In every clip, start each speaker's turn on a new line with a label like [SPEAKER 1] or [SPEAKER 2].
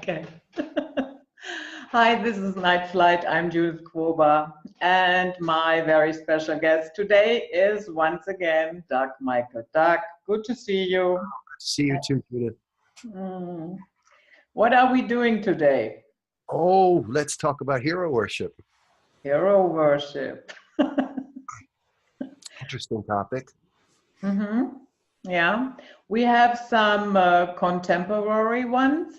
[SPEAKER 1] Okay. Hi, this is Night Flight. I'm Judith Quoba, and my very special guest today is once again Doug Michael. Doug, good to see you.
[SPEAKER 2] See you too, Judith.
[SPEAKER 1] What are we doing today?
[SPEAKER 2] Oh, let's talk about hero worship.
[SPEAKER 1] Hero worship.
[SPEAKER 2] Interesting topic.
[SPEAKER 1] Yeah, we have some contemporary ones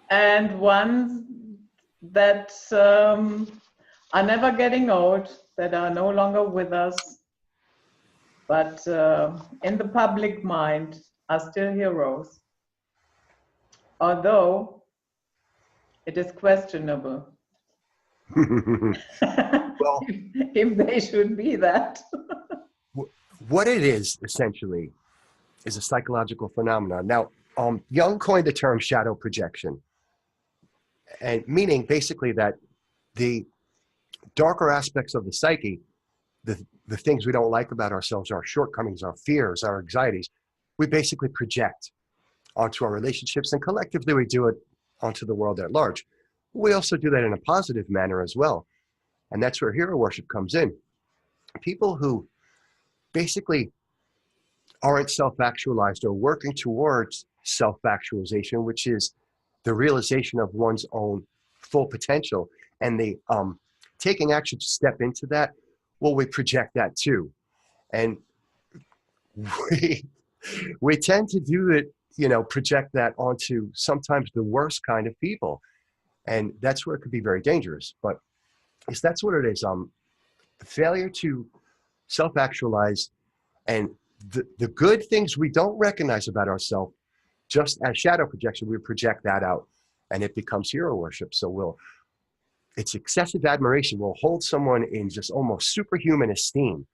[SPEAKER 1] and ones that are never getting old, that are no longer with us, but in the public mind are still heroes, although it is questionable
[SPEAKER 2] Well,
[SPEAKER 1] if they should be that.
[SPEAKER 2] what it is essentially is a psychological phenomenon. Now, Jung coined the term shadow projection, and meaning basically that the darker aspects of the psyche, the things we don't like about ourselves, our shortcomings, our fears, our anxieties, we basically project onto our relationships, and collectively we do it onto the world at large. We also do that in a positive manner as well. And that's where hero worship comes in. People who basically aren't self-actualized or working towards self-actualization, which is the realization of one's own full potential, and the taking action to step into that, well, we project that too. And we tend to do it, project that onto sometimes the worst kind of people. And that's where it could be very dangerous. But that's what it is. Failure to self-actualize, and the good things we don't recognize about ourselves, just as shadow projection, we project that out, and it becomes hero worship. So it's excessive admiration. We'll hold someone in just almost superhuman esteem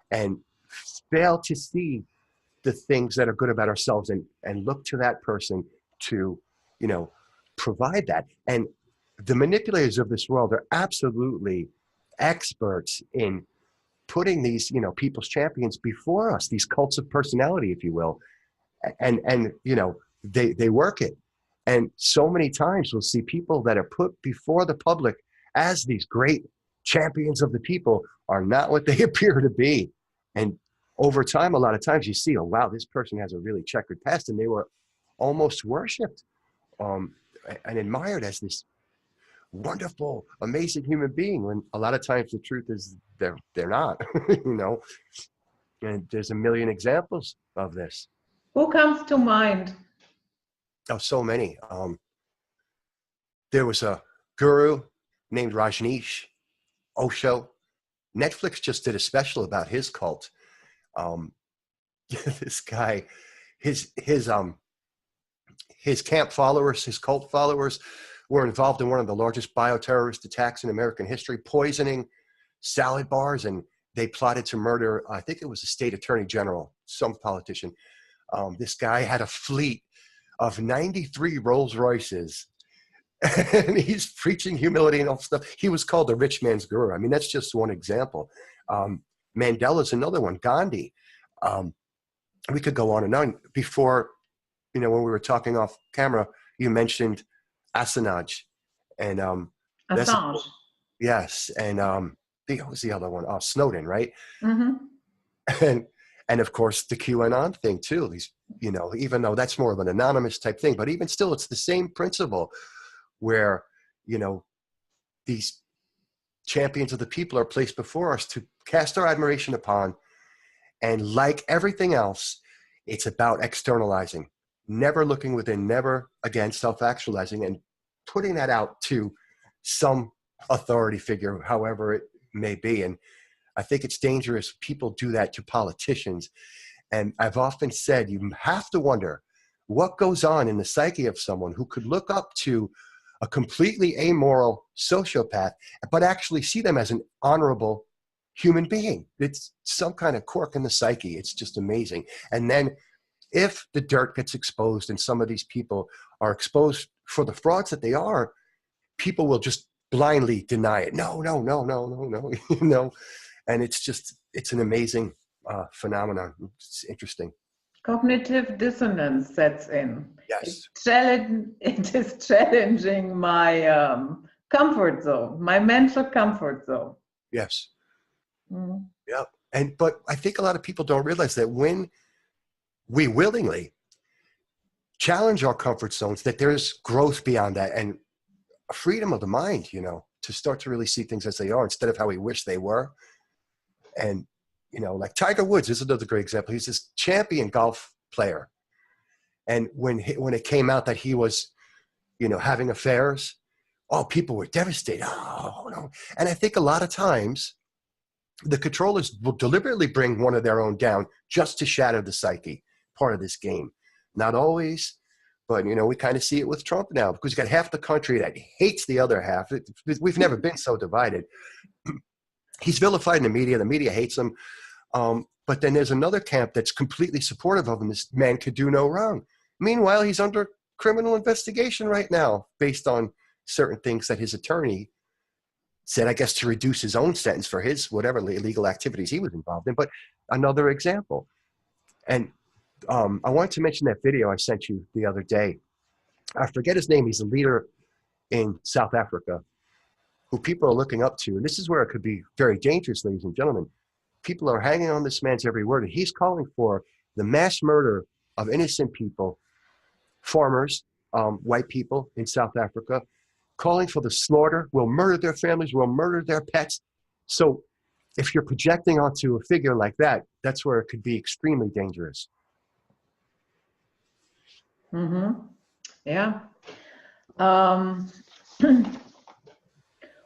[SPEAKER 2] and fail to see the things that are good about ourselves, and look to that person to, provide that. And the manipulators of this world are absolutely experts in putting these, people's champions before us, these cults of personality, if you will. And they work it. And so many times we'll see people that are put before the public as these great champions of the people are not what they appear to be. And over time, a lot of times you see, oh, wow, this person has a really checkered past, and they were almost worshipped and admired as this wonderful, amazing human being, when a lot of times the truth is they're not, and there's a million examples of this.
[SPEAKER 1] Who comes to mind?
[SPEAKER 2] Oh, so many. There was a guru named Rajneesh, Osho. Netflix just did a special about his cult. This guy, his camp followers, his cult followers, were involved in one of the largest bioterrorist attacks in American history, poisoning salad bars, and they plotted to murder, I think it was the state attorney general, some politician. This guy had a fleet of 93 Rolls Royces, and he's preaching humility and all stuff. He was called the rich man's guru. I mean, that's just one example. Mandela's another one, Gandhi. We could go on and on. Before, when we were talking off camera, you mentioned Assange, and
[SPEAKER 1] Assange.
[SPEAKER 2] Yes, and what was the other one? Oh, Snowden, right? And of course the QAnon thing too. These, even though that's more of an anonymous type thing, but even still, it's the same principle, where these champions of the people are placed before us to cast our admiration upon. And like everything else, it's about externalizing, never looking within, never, again, self-actualizing, and putting that out to some authority figure, however it may be. And I think it's dangerous. People do that to politicians. And I've often said, you have to wonder what goes on in the psyche of someone who could look up to a completely amoral sociopath, but actually see them as an honorable human being. It's some kind of quirk in the psyche. It's just amazing. And then if the dirt gets exposed and some of these people are exposed for the frauds that they are, people will just blindly deny it. No. And it's an amazing phenomenon. It's interesting.
[SPEAKER 1] Cognitive dissonance sets in.
[SPEAKER 2] Yes.
[SPEAKER 1] It is challenging my comfort zone, my mental comfort zone.
[SPEAKER 2] Yes.
[SPEAKER 1] Mm.
[SPEAKER 2] Yeah. But I think a lot of people don't realize that when we willingly challenge our comfort zones, that there's growth beyond that and freedom of the mind, you know, to start to really see things as they are instead of how we wish they were. And, you know, like Tiger Woods is another great example. He's this champion golf player. And when it came out that he was, you know, having affairs, oh, people were devastated. Oh, no. And I think a lot of times the controllers will deliberately bring one of their own down just to shatter the psyche, part of this game. Not always, but, you know, we kind of see it with Trump now because you got half the country that hates the other half. We've never been so divided. He's vilified in the media. The media hates him. But then there's another camp that's completely supportive of him. This man could do no wrong. Meanwhile, he's under criminal investigation right now based on certain things that his attorney said, I guess, to reduce his own sentence for his whatever illegal activities he was involved in. But another example. And I wanted to mention that video I sent you the other day. I forget his name. He's a leader in South Africa who people are looking up to. And this is where it could be very dangerous, ladies and gentlemen. People are hanging on this man's every word. And he's calling for the mass murder of innocent people, farmers, white people in South Africa, calling for the slaughter. We'll murder their families. We'll murder their pets. So if you're projecting onto a figure like that, that's where it could be extremely dangerous.
[SPEAKER 1] Mm-hmm. Yeah.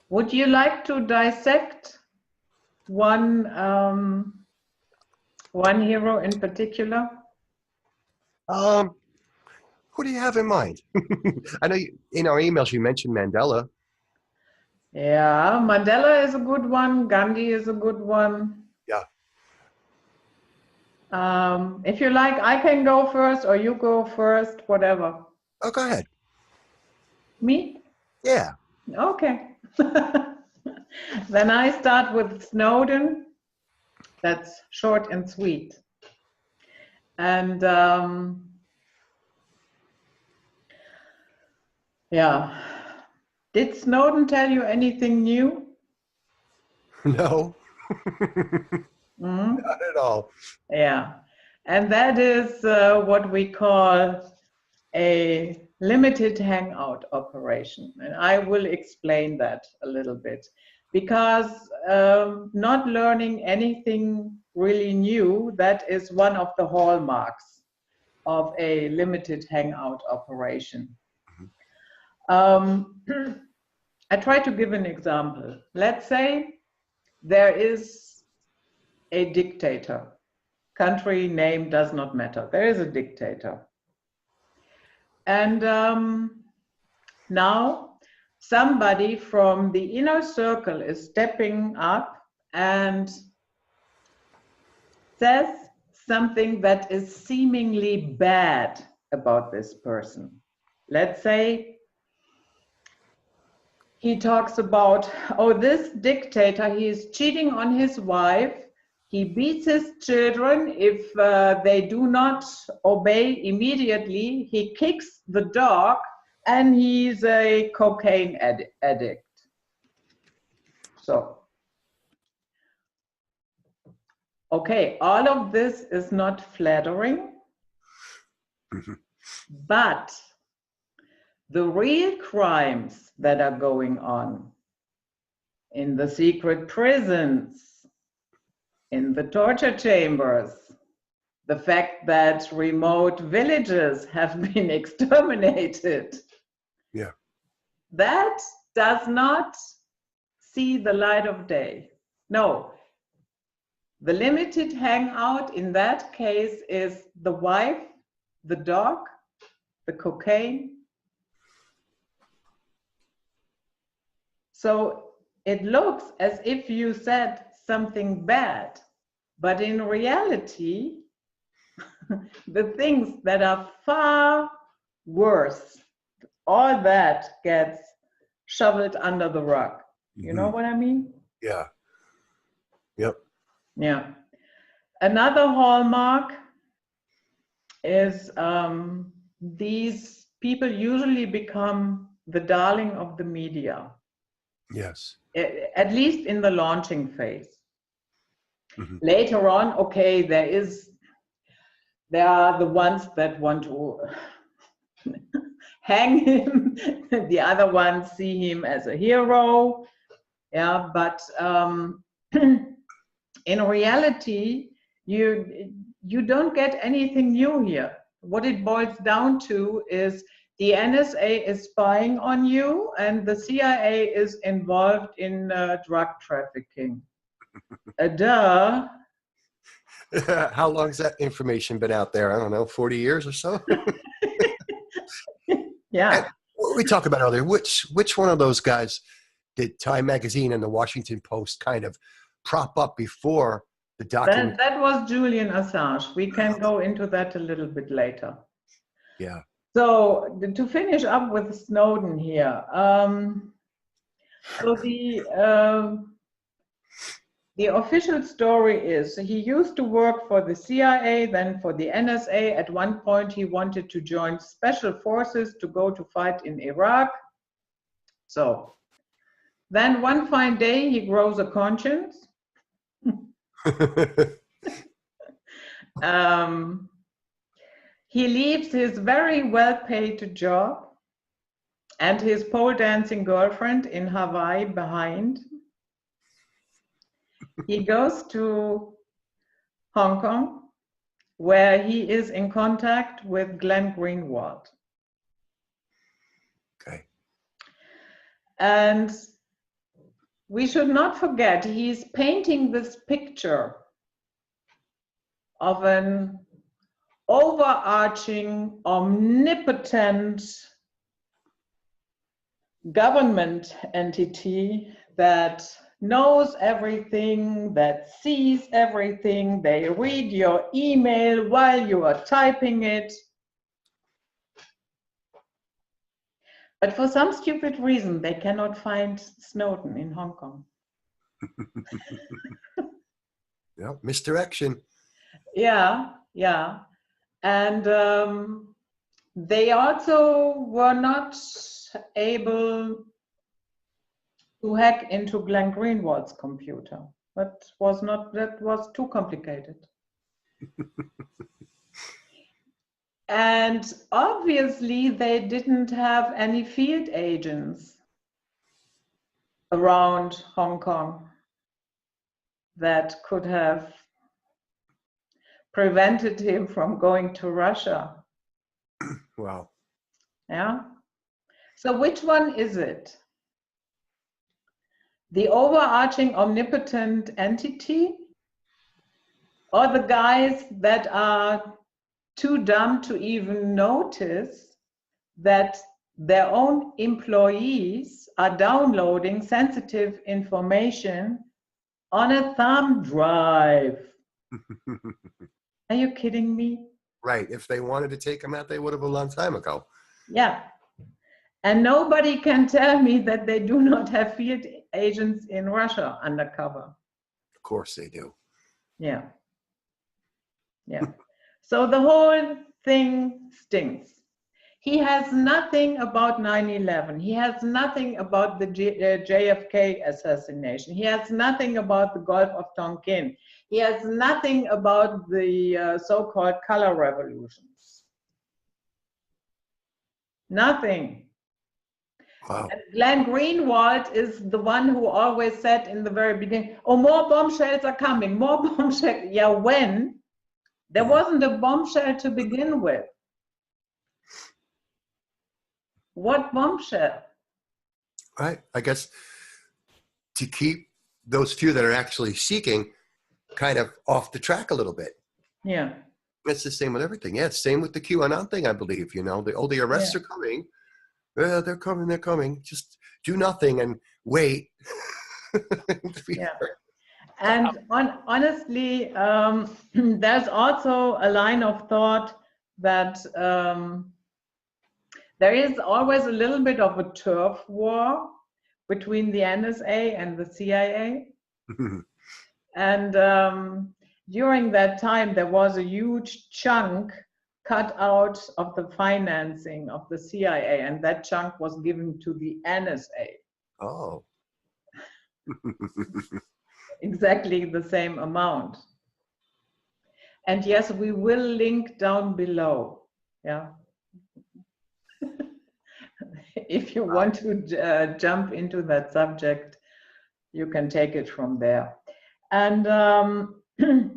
[SPEAKER 1] Would you like to dissect one hero in particular?
[SPEAKER 2] Who do you have in mind? I know in our emails you mentioned Mandela.
[SPEAKER 1] Yeah, Mandela is a good one. Gandhi is a good one.
[SPEAKER 2] Yeah.
[SPEAKER 1] If you like, I can go first or you go first, whatever.
[SPEAKER 2] Oh, go ahead.
[SPEAKER 1] Me?
[SPEAKER 2] Yeah.
[SPEAKER 1] Okay. Then I start with Snowden. That's short and sweet. And yeah. Did Snowden tell you anything new?
[SPEAKER 2] No. Not at all.
[SPEAKER 1] Yeah. And that is what we call a limited hangout operation. And I will explain that a little bit. Because not learning anything really new, that is one of the hallmarks of a limited hangout operation. I try to give an example. Let's say there is a dictator. Country name does not matter. There is a dictator. And now somebody from the inner circle is stepping up and says something that is seemingly bad about this person. Let's say he talks about, oh, this dictator, he is cheating on his wife. He beats his children if they do not obey immediately. He kicks the dog, and he's a cocaine addict. So, okay, all of this is not flattering, but the real crimes that are going on in the secret prisons, in the torture chambers, the fact that remote villages have been exterminated,
[SPEAKER 2] yeah,
[SPEAKER 1] that does not see the light of day. No, the limited hangout in that case is the wife, the dog, the cocaine. So it looks as if you said something bad, but in reality, the things that are far worse, all that gets shoveled under the rug. You know what I mean?
[SPEAKER 2] Yeah. Yep.
[SPEAKER 1] Yeah. Another hallmark is these people usually become the darling of the media.
[SPEAKER 2] Yes.
[SPEAKER 1] At least in the launching phase.
[SPEAKER 2] Mm-hmm.
[SPEAKER 1] Later on, okay, there are the ones that want to hang him, the other ones see him as a hero. Yeah, but in reality, you don't get anything new here. What it boils down to is the NSA is spying on you and the CIA is involved in drug trafficking. Duh.
[SPEAKER 2] How long has that information been out there? I don't know, 40 years or so?
[SPEAKER 1] Yeah.
[SPEAKER 2] And what we talked about earlier, which one of those guys did Time Magazine and the Washington Post kind of prop up before the document?
[SPEAKER 1] That was Julian Assange. We can go into that a little bit later.
[SPEAKER 2] Yeah.
[SPEAKER 1] So to finish up with Snowden here, so the official story is he used to work for the CIA, then for the NSA. At one point, he wanted to join special forces to go to fight in Iraq. So then one fine day, he grows a conscience. He leaves his very well-paid job and his pole dancing girlfriend in Hawaii behind. He goes to Hong Kong, where he is in contact with Glenn Greenwald.
[SPEAKER 2] Okay.
[SPEAKER 1] And we should not forget, he's painting this picture of an overarching, omnipotent government entity that knows everything, that sees everything. They read your email while you are typing it. But for some stupid reason, they cannot find Snowden in Hong Kong.
[SPEAKER 2] Yeah, misdirection.
[SPEAKER 1] Yeah, yeah. And they also were not able to hack into Glenn Greenwald's computer. That was too complicated. And obviously they didn't have any field agents around Hong Kong that could have prevented him from going to Russia.
[SPEAKER 2] Wow.
[SPEAKER 1] Yeah. So which one is it? The overarching omnipotent entity, or the guys that are too dumb to even notice that their own employees are downloading sensitive information on a thumb drive? Are you kidding me?
[SPEAKER 2] Right. If they wanted to take him out, they would have a long time ago.
[SPEAKER 1] Yeah. And nobody can tell me that they do not have field agents in Russia undercover.
[SPEAKER 2] Of course they do.
[SPEAKER 1] Yeah. Yeah. So the whole thing stinks. He has nothing about 9/11. He has nothing about the JFK assassination. He has nothing about the Gulf of Tonkin. He has nothing about the so-called color revolutions. Nothing.
[SPEAKER 2] Wow.
[SPEAKER 1] And Glenn Greenwald is the one who always said in the very beginning, oh, more bombshells are coming, more bombshells. Yeah, when? There wasn't a bombshell to begin with. What bombshell?
[SPEAKER 2] Right. I guess to keep those few that are actually seeking kind of off the track a little bit.
[SPEAKER 1] Yeah.
[SPEAKER 2] It's the same with everything. Yeah, it's same with the QAnon thing, I believe. You know, the arrests are coming. They're coming. Just do nothing and wait.
[SPEAKER 1] Yeah. And honestly, there's also a line of thought that there is always a little bit of a turf war between the NSA and the CIA. And during that time, there was a huge chunk cut out of the financing of the CIA, and that chunk was given to the NSA.
[SPEAKER 2] Oh.
[SPEAKER 1] Exactly the same amount. And yes, we will link down below. Yeah. If you want to jump into that subject, you can take it from there. And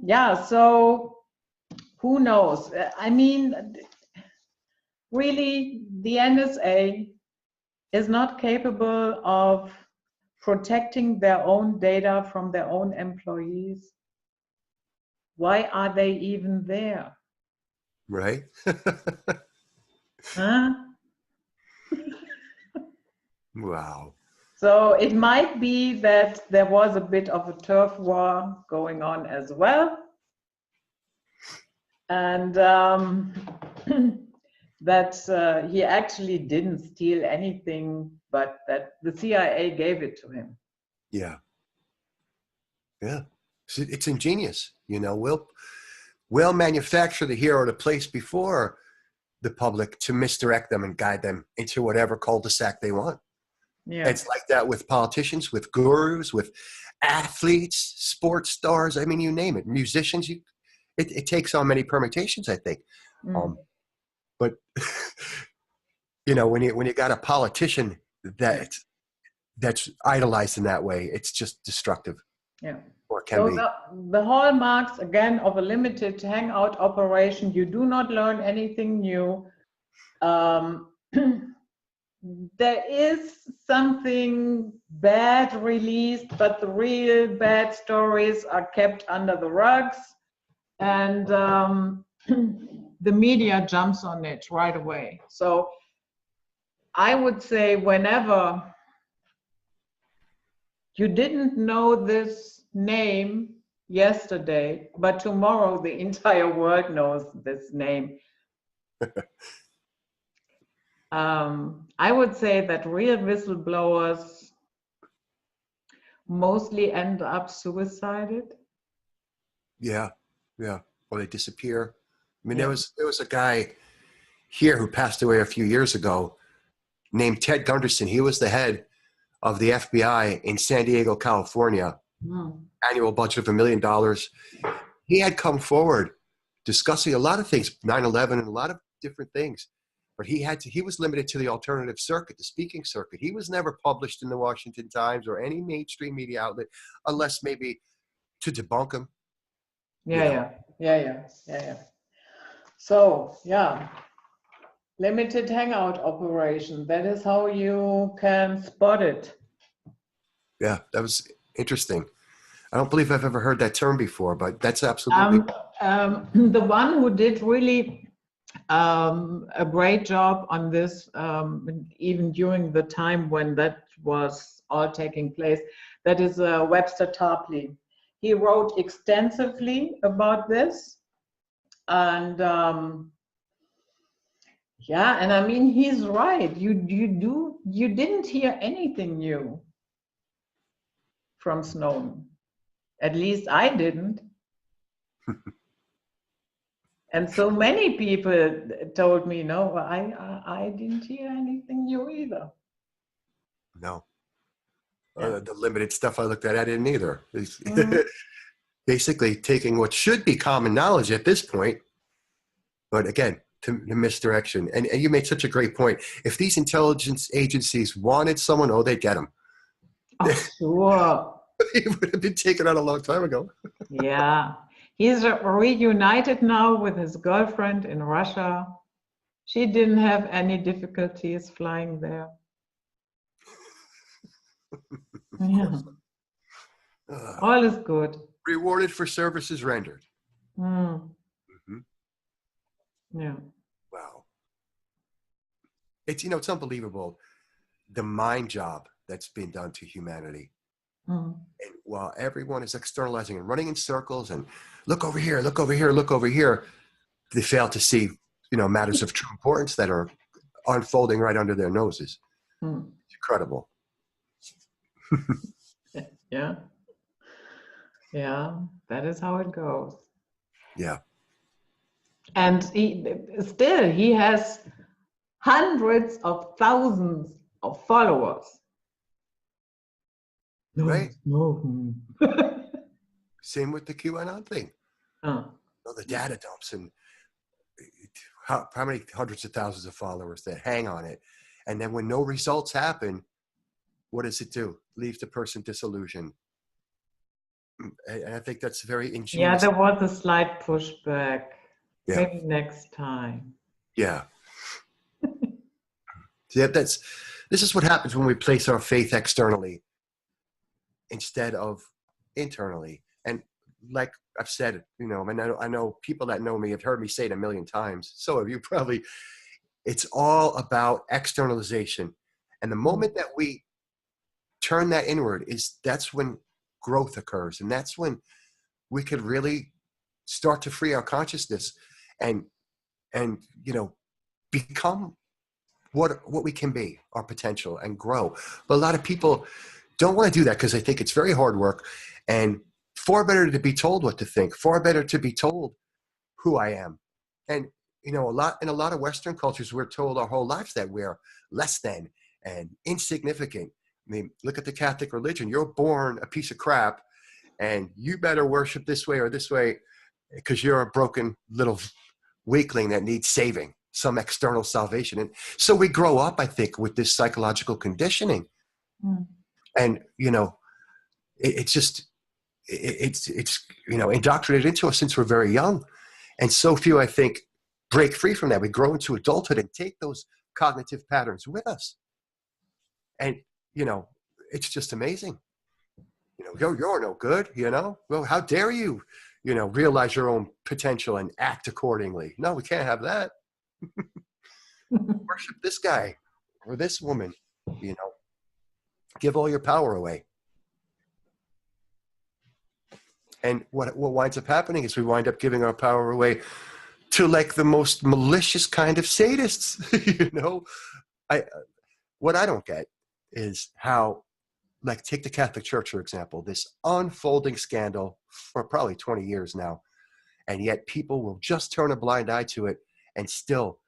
[SPEAKER 1] yeah, so who knows? I mean, really, the NSA is not capable of protecting their own data from their own employees. Why are they even there?
[SPEAKER 2] Right.
[SPEAKER 1] Huh?
[SPEAKER 2] Wow.
[SPEAKER 1] So it might be that there was a bit of a turf war going on as well. And that he actually didn't steal anything, but that the CIA gave it to him.
[SPEAKER 2] Yeah. Yeah. It's ingenious. You know, we'll manufacture the hero to place before the public to misdirect them and guide them into whatever cul-de-sac they want.
[SPEAKER 1] Yeah.
[SPEAKER 2] It's like that with politicians, with gurus, with athletes, sports stars. I mean, you name it. Musicians. It takes on many permutations, I think. But you know, when you got a politician that's idolized in that way, it's just destructive.
[SPEAKER 1] Yeah.
[SPEAKER 2] Or can be.
[SPEAKER 1] The hallmarks again of a limited hangout operation: you do not learn anything new. There is something bad released, but the real bad stories are kept under the rugs, and the media jumps on it right away. So I would say, whenever you didn't know this name yesterday, but tomorrow the entire world knows this name, I would say that real whistleblowers mostly end up suicided.
[SPEAKER 2] Yeah, yeah. Or they disappear. I mean,
[SPEAKER 1] Yeah.
[SPEAKER 2] there was a guy here who passed away a few years ago named Ted Gunderson. He was the head of the FBI in San Diego, California. Annual budget of $1 million. He had come forward discussing a lot of things, 9/11 and a lot of different things. But he was limited to the alternative circuit, the speaking circuit. He was never published in the Washington Times or any mainstream media outlet, unless maybe to debunk him.
[SPEAKER 1] Yeah. So yeah, limited hangout operation. That is how you can spot it.
[SPEAKER 2] Yeah, that was interesting. I don't believe I've ever heard that term before, but that's absolutely.
[SPEAKER 1] The one who did really a great job on this, even during the time when that was all taking place, that is Webster Tarpley. He wrote extensively about this, and yeah, and I mean, he's right. You didn't hear anything new from Snowden. At least I didn't. And so many people told me, no, I didn't hear anything new either.
[SPEAKER 2] No.
[SPEAKER 1] Yeah.
[SPEAKER 2] The limited stuff I looked at, I didn't either. Basically taking what should be common knowledge at this point, but again, to misdirection. And you made such a great point. If these intelligence agencies wanted someone, they'd get them.
[SPEAKER 1] Oh, sure.
[SPEAKER 2] He would have been taken out a long time ago.
[SPEAKER 1] Yeah. He's reunited now with his girlfriend in Russia. She didn't have any difficulties flying there. Yeah. All is good.
[SPEAKER 2] Rewarded for services rendered.
[SPEAKER 1] Yeah.
[SPEAKER 2] Wow. It's unbelievable, the mind job that's been done to humanity. And while everyone is externalizing and running in circles and look over here, look over here, look over here, they fail to see, matters of true importance that are unfolding right under their noses. It's incredible.
[SPEAKER 1] Yeah. Yeah, that is how it goes.
[SPEAKER 2] Yeah.
[SPEAKER 1] And he has hundreds of thousands of followers.
[SPEAKER 2] Right.
[SPEAKER 1] No.
[SPEAKER 2] Same with the QAnon thing. The data dumps and how many hundreds of thousands of followers that hang on it. And then when no results happen, what does it do? Leave the person disillusioned. And I think that's very ingenious.
[SPEAKER 1] Yeah, there was a slight pushback.
[SPEAKER 2] Yeah.
[SPEAKER 1] Maybe next time.
[SPEAKER 2] Yeah. Yeah, this is what happens when we place our faith externally instead of internally. And like I've said, you know, and I know people that know me have heard me say it a million times. So have you probably. It's all about externalization. And the moment that we turn that inward that's when growth occurs. And that's when we could really start to free our consciousness and you know, become what we can be, our potential, and grow. But a lot of people don't want to do that because they think it's very hard work, and far better to be told what to think, far better to be told who I am. And you know, in a lot of Western cultures, we're told our whole lives that we're less than and insignificant. I mean, look at the Catholic religion. You're born a piece of crap, and you better worship this way or this way because you're a broken little weakling that needs saving, some external salvation. And so we grow up, I think, with this psychological conditioning. And, you know, it's you know, indoctrinated into us since we're very young. And so few, I think, break free from that. We grow into adulthood and take those cognitive patterns with us. And, you know, it's just amazing. You know, you're no good, you know? Well, how dare you, you know, realize your own potential and act accordingly? No, we can't have that. Worship this guy or this woman, you know. Give all your power away. And what winds up happening is we wind up giving our power away to like the most malicious kind of sadists. You know, what I don't get is how, like, take the Catholic Church, for example, this unfolding scandal for probably 20 years now. And yet people will just turn a blind eye to it and still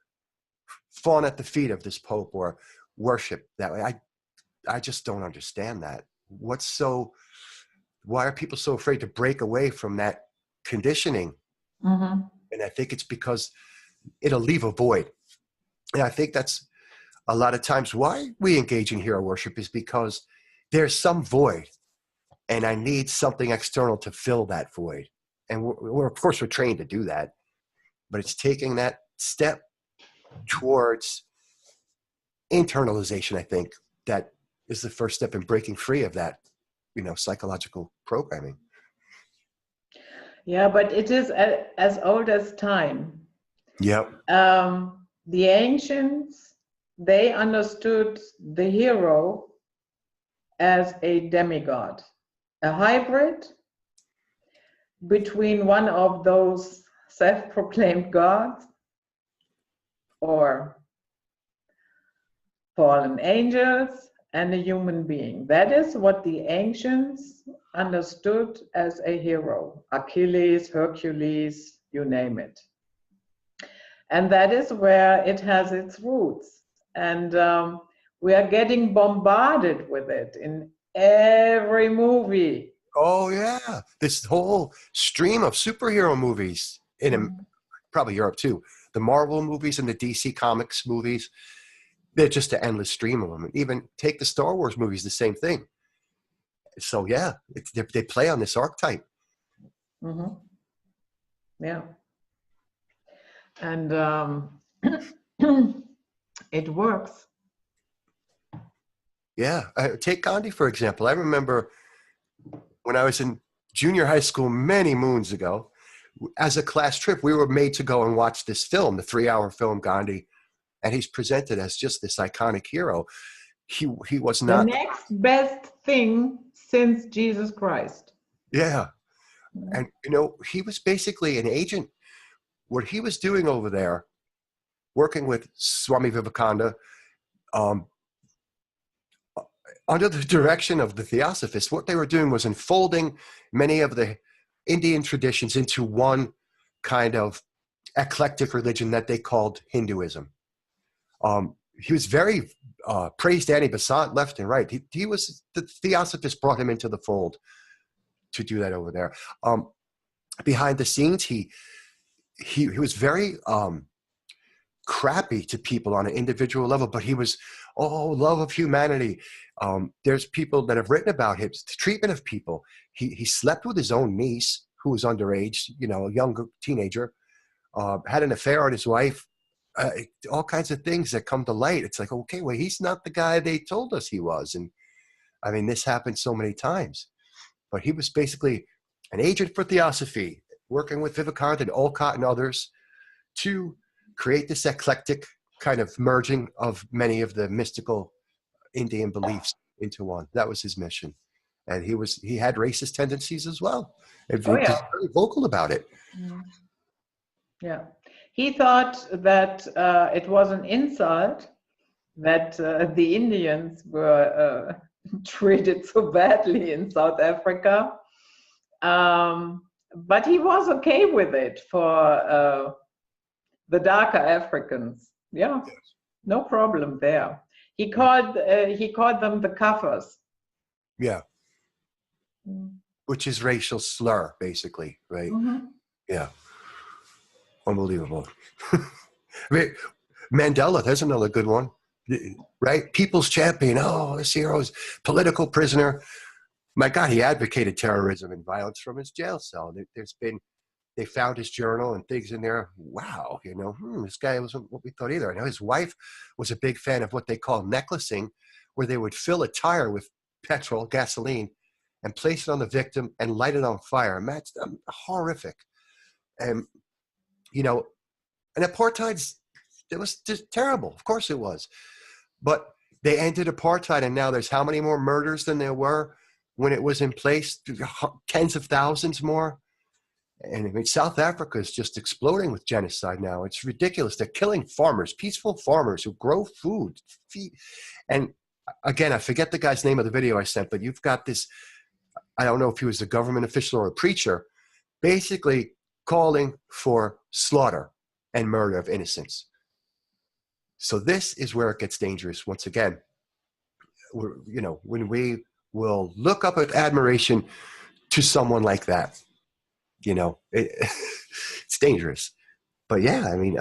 [SPEAKER 2] fawn at the feet of this Pope or worship that way. I just don't understand that. Why are people so afraid to break away from that conditioning? And I think it's because it'll leave a void. And I think that's a lot of times why we engage in hero worship is because there's some void and I need something external to fill that void. And we're of course, we're trained to do that, but it's taking that step towards internalization, I think, that is the first step in breaking free of that, you know, psychological programming.
[SPEAKER 1] Yeah, but it is as old as time.
[SPEAKER 2] Yep.
[SPEAKER 1] The ancients, they understood the hero as a demigod, a hybrid between one of those self-proclaimed gods or fallen angels and a human being. That is what the ancients understood as a hero. Achilles, Hercules, you name it. And that is where it has its roots. And we are getting bombarded with it in every movie.
[SPEAKER 2] Oh, yeah. This whole stream of superhero movies in probably Europe too. The Marvel movies and the DC Comics movies. They're just an endless stream of them. And even take the Star Wars movies, the same thing. So yeah, they play on this archetype.
[SPEAKER 1] Yeah. And it works.
[SPEAKER 2] Yeah. Take Gandhi, for example. I remember when I was in junior high school many moons ago, as a class trip, we were made to go and watch this film, the 3-hour film Gandhi. And he's presented as just this iconic hero. He was not
[SPEAKER 1] the next best thing since Jesus Christ.
[SPEAKER 2] Yeah. And, you know, he was basically an agent. What he was doing over there, working with Swami Vivekananda, under the direction of the Theosophists, what they were doing was unfolding many of the Indian traditions into one kind of eclectic religion that they called Hinduism. He was very praised anti-Basant left and right. He was, the Theosophists brought him into the fold to do that over there. Behind the scenes, he was very crappy to people on an individual level, but he was, love of humanity. There's people that have written about his treatment of people. He slept with his own niece, who was underage, you know, a young teenager, had an affair on his wife, all kinds of things that come to light. It's like, okay, well, he's not the guy they told us he was. And I mean, this happened so many times, but he was basically an agent for Theosophy, working with Vivekananda and Olcott and others to create this eclectic kind of merging of many of the mystical Indian beliefs into one. That was his mission. And he had racist tendencies as well. And he was very vocal about it.
[SPEAKER 1] Yeah. He thought that it was an insult that the Indians were treated so badly in South Africa. But he was okay with it for the darker Africans. Yeah, no problem there. He called them the Kafirs.
[SPEAKER 2] Yeah. Which is racial slur, basically, right? Yeah. Unbelievable. I mean, Mandela, there's another good one, right? People's champion. Oh, this hero's political prisoner. My God, he advocated terrorism and violence from his jail cell. They found his journal and things in there. Wow, you know, this guy wasn't what we thought either. I know his wife was a big fan of what they call necklacing, where they would fill a tire with petrol, gasoline, and place it on the victim and light it on fire. And that's horrific. And, you know, and apartheid's, it was just terrible. Of course it was. But they ended apartheid, and now there's how many more murders than there were when it was in place? Tens of thousands more. And I mean, South Africa is just exploding with genocide now. It's ridiculous. They're killing farmers, peaceful farmers who grow food. And again, I forget the guy's name of the video I sent, but you've got this, I don't know if he was a government official or a preacher, basically calling for slaughter and murder of innocents. So this is where it gets dangerous. Once again, you know, when we will look up with admiration to someone like that, you know, it's dangerous. But yeah, I mean,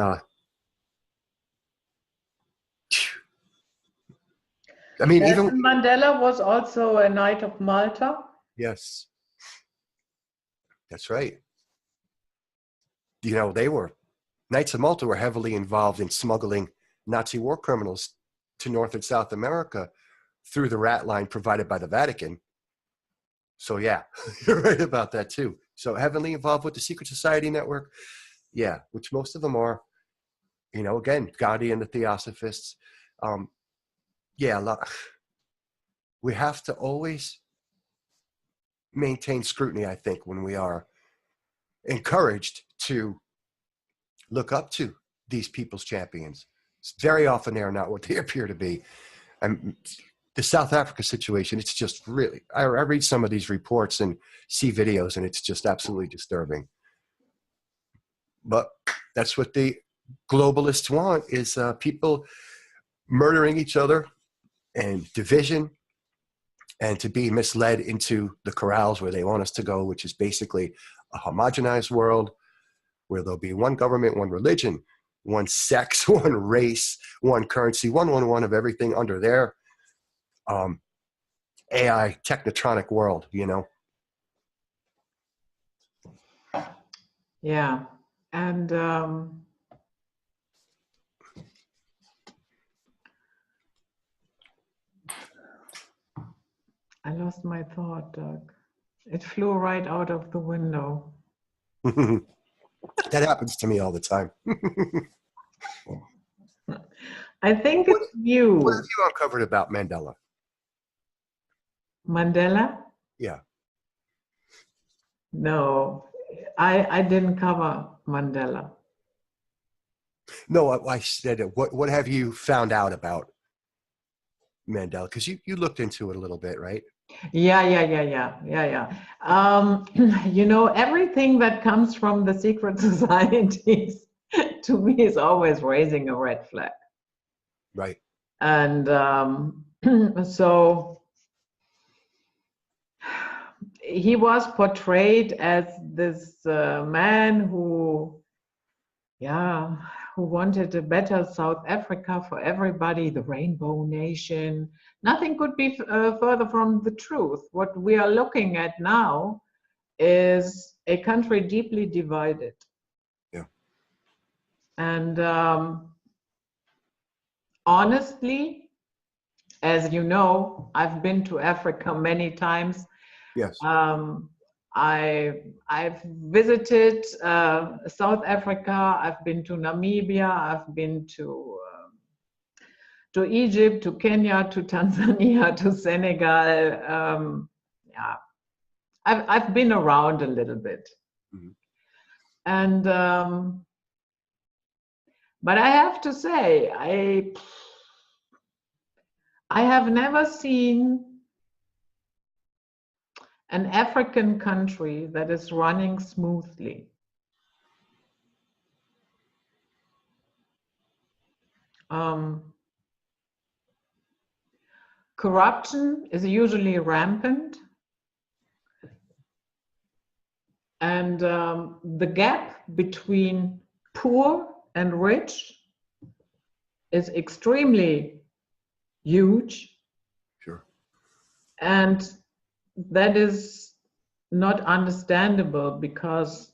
[SPEAKER 2] even
[SPEAKER 1] Mandela was also a Knight of Malta.
[SPEAKER 2] Yes, that's right. You know, Knights of Malta were heavily involved in smuggling Nazi war criminals to North and South America through the rat line provided by the Vatican. So yeah, you're right about that too. So heavily involved with the secret society network. Yeah, which most of them are, you know, again, Gandhi and the Theosophists. We have to always maintain scrutiny, I think, when we are encouraged to look up to these people's champions. Very often they are not what they appear to be. And the South Africa situation, it's just really, I read some of these reports and see videos, and it's just absolutely disturbing. But that's what the globalists want, is people murdering each other and division, and to be misled into the corrals where they want us to go, which is basically a homogenized world where there'll be one government, one religion, one sex, one race, one currency, one of everything under their AI technotronic world, you know?
[SPEAKER 1] Yeah. And I lost my thought, Doug. It flew right out of the window.
[SPEAKER 2] That happens to me all the time.
[SPEAKER 1] I think it's you.
[SPEAKER 2] What have you uncovered about Mandela?
[SPEAKER 1] Mandela?
[SPEAKER 2] Yeah.
[SPEAKER 1] No, I didn't cover Mandela.
[SPEAKER 2] No, I said, what have you found out about Mandela? Because you looked into it a little bit, right?
[SPEAKER 1] Yeah. You know, everything that comes from the secret societies to me is always raising a red flag.
[SPEAKER 2] Right.
[SPEAKER 1] And so he was portrayed as this man who wanted a better South Africa for everybody, the Rainbow Nation. Nothing could be further from the truth. What we are looking at now is a country deeply divided.
[SPEAKER 2] Yeah.
[SPEAKER 1] And honestly, as you know, I've been to Africa many times.
[SPEAKER 2] Yes.
[SPEAKER 1] I've visited South Africa. I've been to Namibia. I've been to Egypt, to Kenya, to Tanzania, to Senegal. I've been around a little bit.
[SPEAKER 2] Mhm.
[SPEAKER 1] And but I have to say, I have never seen an African country that is running smoothly. Corruption is usually rampant, and the gap between poor and rich is extremely huge.
[SPEAKER 2] Sure.
[SPEAKER 1] And that is not understandable because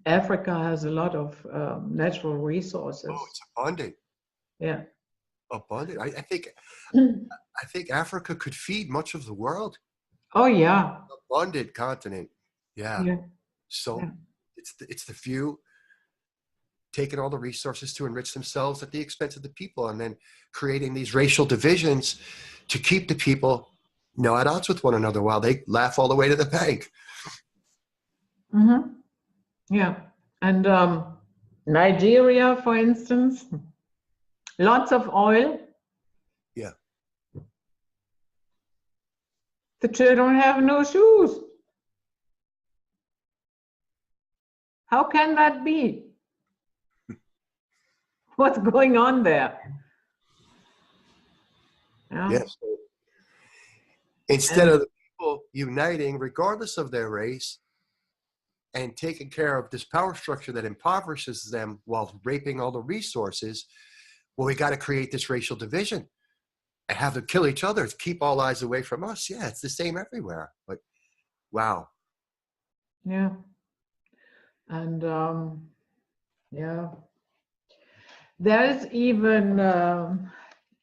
[SPEAKER 1] Africa has a lot of natural resources.
[SPEAKER 2] Oh, it's abundant.
[SPEAKER 1] Yeah.
[SPEAKER 2] Abundant. I think Africa could feed much of the world.
[SPEAKER 1] Oh yeah.
[SPEAKER 2] Abundant continent. Yeah.
[SPEAKER 1] Yeah.
[SPEAKER 2] So
[SPEAKER 1] Yeah.
[SPEAKER 2] it's the few taking all the resources to enrich themselves at the expense of the people, and then creating these racial divisions to keep the people at odds with one another while they laugh all the way to the bank.
[SPEAKER 1] Mm-hmm. Yeah. And Nigeria, for instance, lots of oil.
[SPEAKER 2] Yeah.
[SPEAKER 1] The children have no shoes. How can that be? What's going on there? Yeah.
[SPEAKER 2] Yes. Instead of the people uniting, regardless of their race, and taking care of this power structure that impoverishes them while raping all the resources, well, we got to create this racial division and have them kill each other to keep all eyes away from us. Yeah, it's the same everywhere. But wow.
[SPEAKER 1] Yeah. And yeah, there is even,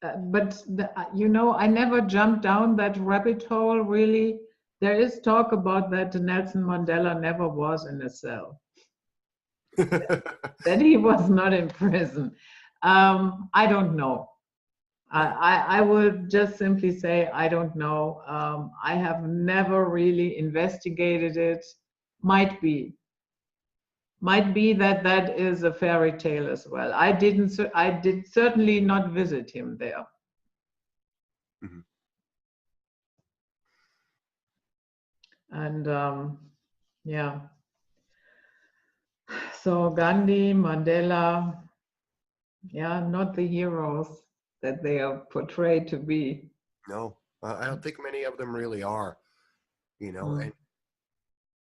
[SPEAKER 1] but I never jumped down that rabbit hole really. There is talk about that Nelson Mandela never was in a cell, that he was not in prison. I don't know. I would just simply say, I don't know. I have never really investigated it. Might be that is a fairy tale as well. I did certainly not visit him there.
[SPEAKER 2] Mhm.
[SPEAKER 1] And yeah, so Gandhi, Mandela, yeah, not the heroes that they are portrayed to be.
[SPEAKER 2] No, I don't think many of them really are, and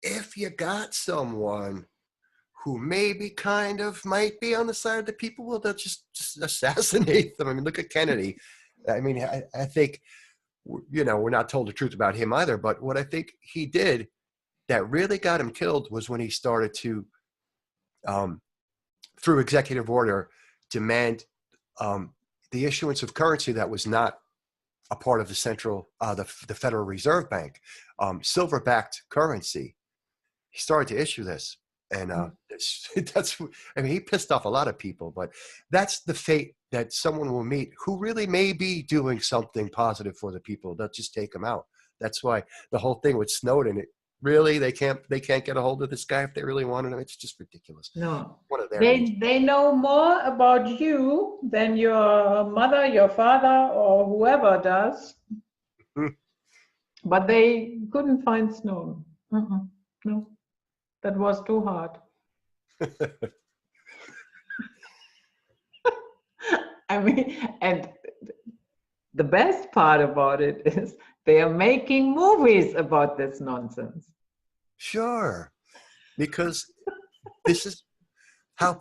[SPEAKER 2] if you got someone who maybe kind of might be on the side of the people, well, they'll just assassinate them. I mean, look at Kennedy. I mean, I think, we're not told the truth about him either, but what I think he did that really got him killed was when he started to, through executive order, demand the issuance of currency that was not a part of the the Federal Reserve Bank, silver-backed currency. He started to issue this. And he pissed off a lot of people, but that's the fate that someone will meet who really may be doing something positive for the people. They'll just take them out. That's why the whole thing with Snowden, they can't get a hold of this guy if they really wanted him. It's just ridiculous.
[SPEAKER 1] No,
[SPEAKER 2] One of their
[SPEAKER 1] they know more about you than your mother, your father, or whoever does. But they couldn't find Snowden. No. That was too hard. I mean, and the best part about it is they are making movies about this nonsense.
[SPEAKER 2] Sure, because this is how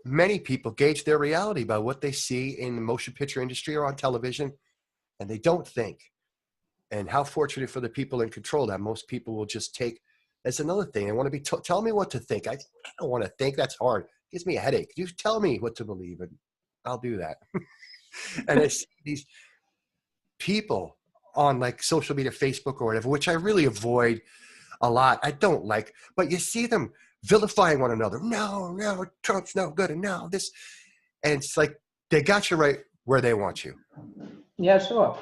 [SPEAKER 2] many people gauge their reality by what they see in the motion picture industry or on television, and they don't think. And how fortunate for the people in control that most people will just take. That's another thing. They want to be tell me what to think. I don't want to think. That's hard. It gives me a headache. You tell me what to believe, and I'll do that. And I see these people on like social media, Facebook or whatever, which I really avoid a lot. I don't like, but you see them vilifying one another. No, Trump's no good, and no, this. And it's like they got you right where they want you.
[SPEAKER 1] Yeah, sure.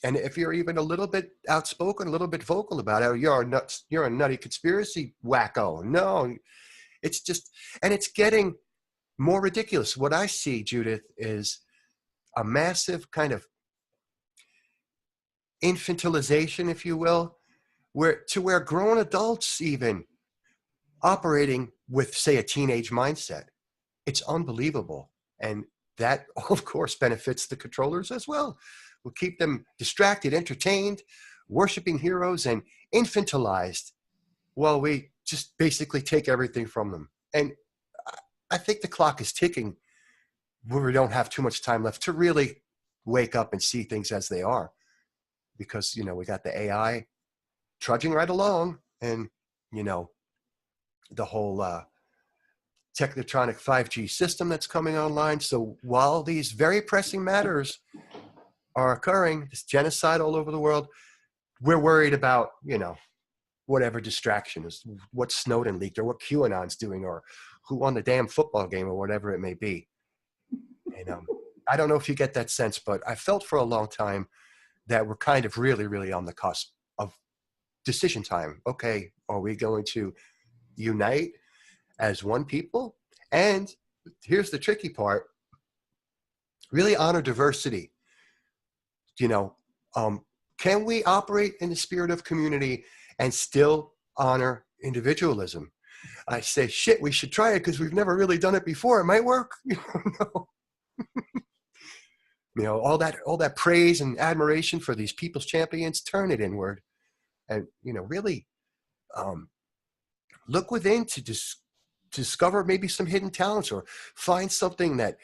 [SPEAKER 2] And if you're even a little bit outspoken, a little bit vocal about it, you're a nutty conspiracy wacko. No, it's just, and it's getting more ridiculous. What I see, Judith, is a massive kind of infantilization, if you will, where grown adults even operating with, say, a teenage mindset. It's unbelievable. And that, of course, benefits the controllers as well. Will keep them distracted, entertained, worshiping heroes, and infantilized while we just basically take everything from them. And I think the clock is ticking where we don't have too much time left to really wake up and see things as they are. Because, you know, we got the AI trudging right along, and, you know, the whole Technotronic 5G system that's coming online. So while these very pressing matters are occurring, this genocide all over the world, we're worried about, you know, whatever distraction is, what Snowden leaked or what QAnon's doing or who won the damn football game or whatever it may be. And I don't know if you get that sense, but I felt for a long time that we're kind of really, really on the cusp of decision time. Okay, are we going to unite as one people? And here's the tricky part, really honor diversity. You know, can we operate in the spirit of community and still honor individualism? I say, shit, we should try it because we've never really done it before. It might work. You know, you know, all that praise and admiration for these people's champions, turn it inward, and, you know, really look within to discover maybe some hidden talents or find something that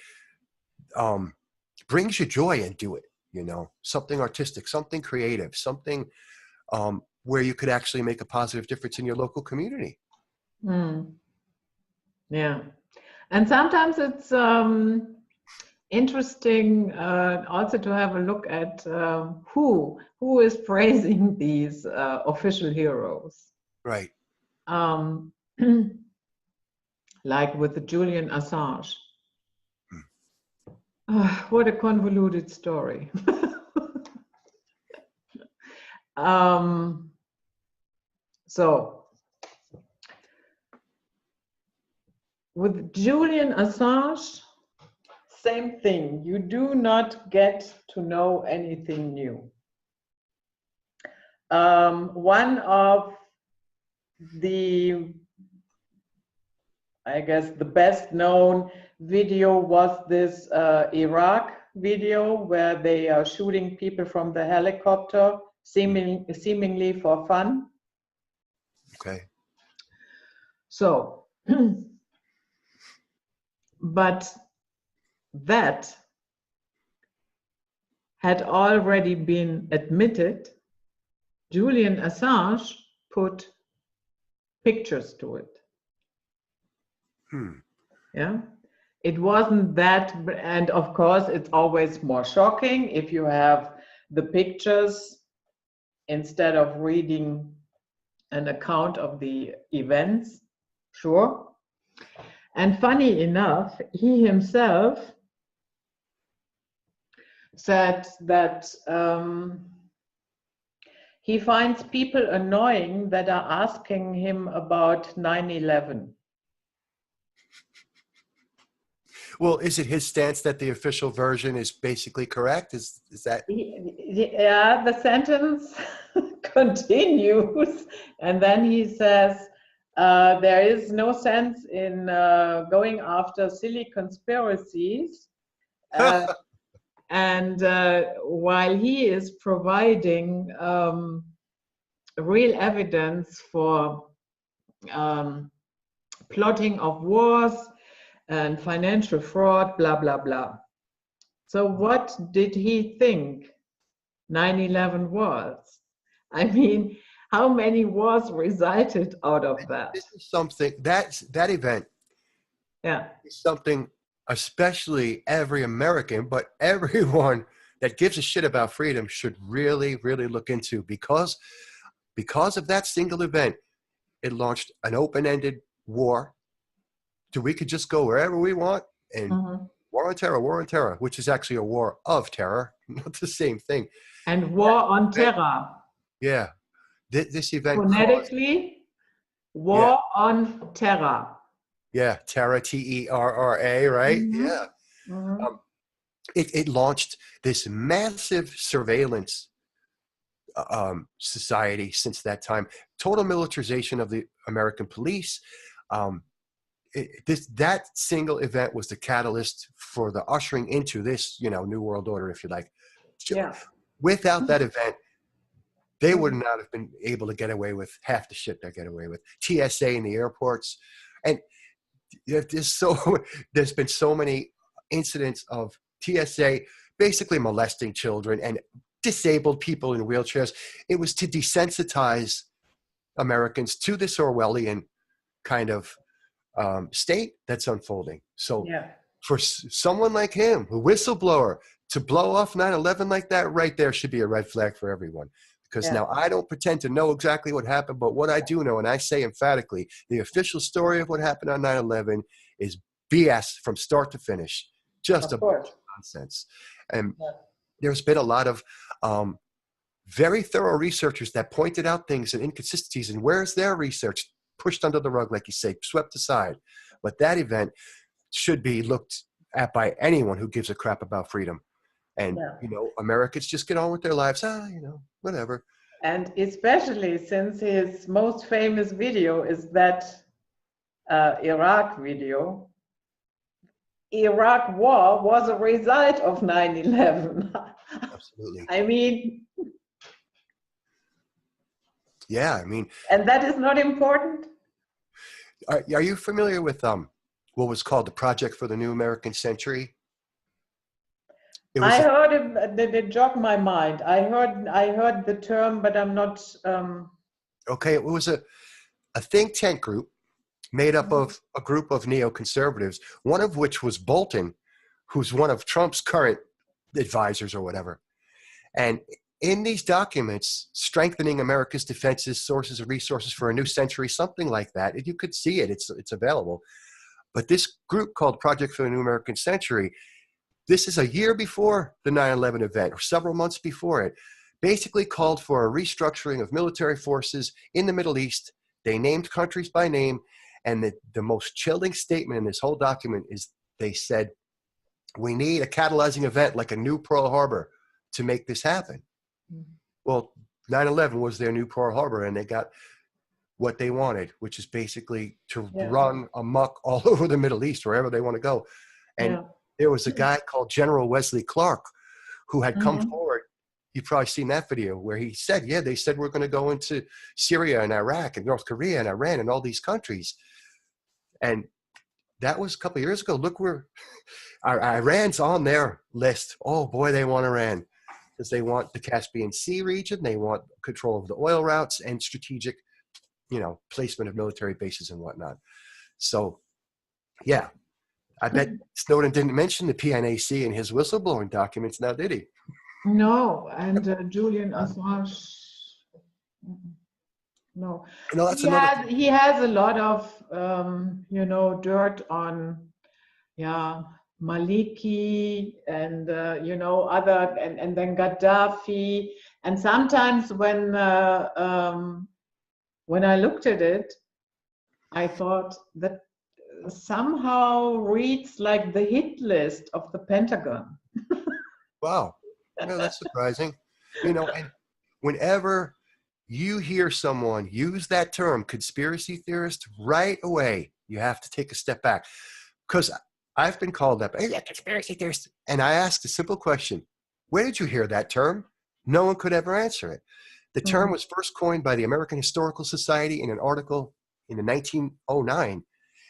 [SPEAKER 2] brings you joy and do it. You know, something artistic, something creative, something where you could actually make a positive difference in your local community.
[SPEAKER 1] Mm. Yeah. And sometimes it's interesting also to have a look at who is praising these official heroes.
[SPEAKER 2] Right.
[SPEAKER 1] Like with the Julian Assange. What a convoluted story. So, with Julian Assange, same thing. You do not get to know anything new. One of the, I guess, the best known video was this Iraq video where they are shooting people from the helicopter, seemingly for fun.
[SPEAKER 2] Okay.
[SPEAKER 1] So, but that had already been admitted. Julian Assange put pictures to it. Yeah, it wasn't that, and of course it's always more shocking if you have the pictures instead of reading an account of the events, sure. And funny enough, he himself said that he finds people annoying that are asking him about 9/11.
[SPEAKER 2] Well, is it his stance that the official version is basically correct? Is that?
[SPEAKER 1] Yeah, the sentence continues, and then he says, there is no sense in going after silly conspiracies. And while he is providing real evidence for plotting of wars and financial fraud, blah, blah, blah. So what did he think 9/11 was? I mean, how many wars resulted out of that?
[SPEAKER 2] This is something, that event is something especially every American, but everyone that gives a shit about freedom should really, really look into, because of that single event, it launched an open-ended war. We could just go wherever we want, and war on terror, which is actually a war of terror, not the same thing.
[SPEAKER 1] And war on terror.
[SPEAKER 2] Yeah. This event
[SPEAKER 1] Phonetically, war on terror.
[SPEAKER 2] Yeah, terror, T-E-R-R-A, right? Yeah. It launched this massive surveillance society since that time. Total militarization of the American police. That single event was the catalyst for the ushering into this, new world order, if you like.
[SPEAKER 1] Yeah.
[SPEAKER 2] Without that event, they would not have been able to get away with half the shit they get away with. TSA in the airports. And there's been so many incidents of TSA basically molesting children and disabled people in wheelchairs. It was to desensitize Americans to this Orwellian kind of state that's unfolding. So for someone like him, a whistleblower, to blow off 9/11 like that, right there should be a red flag for everyone. Because now I don't pretend to know exactly what happened, but what I do know, and I say emphatically, the official story of what happened on 9/11 is BS from start to finish. Just a bunch of nonsense. And there's been a lot of very thorough researchers that pointed out things and inconsistencies, and where's their research? Pushed under the rug, like you say, swept aside. But that event should be looked at by anyone who gives a crap about freedom. And, Americans just get on with their lives. Whatever.
[SPEAKER 1] And especially since his most famous video is that Iraq video. Iraq war was a result of 9/11.
[SPEAKER 2] Absolutely.
[SPEAKER 1] I mean.
[SPEAKER 2] Yeah, I mean.
[SPEAKER 1] And that is not important.
[SPEAKER 2] Are you familiar with what was called the Project for the New American Century?
[SPEAKER 1] I heard it jogged my mind. I heard the term, but I'm not.
[SPEAKER 2] Okay, it was a think tank group made up of a group of neoconservatives, one of which was Bolton, who's one of Trump's current advisors or whatever. And in these documents, strengthening America's defenses, sources of resources for a new century, something like that, and you could see it, it's available. But this group called Project for the New American Century, this is a year before the 9/11 event, or several months before it, basically called for a restructuring of military forces in the Middle East. They named countries by name, and the most chilling statement in this whole document is they said, we need a catalyzing event like a new Pearl Harbor to make this happen. Well, 9/11 was their new Pearl Harbor, and they got what they wanted, which is basically to run amok all over the Middle East, wherever they want to go. And there was a guy called General Wesley Clark who had come forward. You've probably seen that video where he said, they said we're going to go into Syria and Iraq and North Korea and Iran and all these countries. And that was a couple of years ago. Look where Iran's on their list. Oh boy, they want Iran because they want the Caspian Sea region. They want control of the oil routes and strategic, placement of military bases and whatnot. So, I bet Snowden didn't mention the PNAC in his whistleblowing documents now, did he?
[SPEAKER 1] No, and Julian Assange, no. He has a lot of, dirt on, Maliki and, other, and then Gaddafi. And sometimes when I looked at it, I thought that somehow reads like the hit list of the Pentagon.
[SPEAKER 2] Wow. No, that's surprising. And whenever you hear someone use that term, conspiracy theorist, right away, you have to take a step back. Because I've been called up, hey, conspiracy theorist. And I asked a simple question: where did you hear that term? No one could ever answer it. The term was first coined by the American Historical Society in an article in 1909,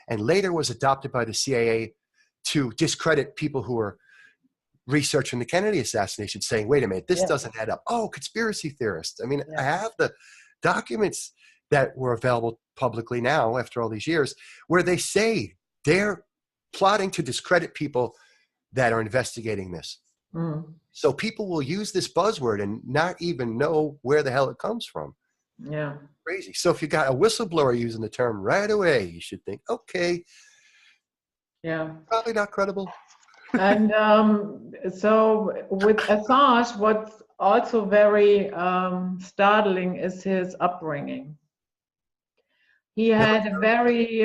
[SPEAKER 2] and later was adopted by the CIA to discredit people who were researching the Kennedy assassination, saying, wait a minute, this doesn't add up. Oh, conspiracy theorists. I mean, I have the documents that were available publicly now after all these years where they say they're plotting to discredit people that are investigating this. So people will use this buzzword and not even know where the hell it comes from.
[SPEAKER 1] Yeah.
[SPEAKER 2] Crazy. So if you got a whistleblower using the term right away, you should think, okay, probably not credible.
[SPEAKER 1] And so with Assange, what's also very startling is his upbringing. He had a very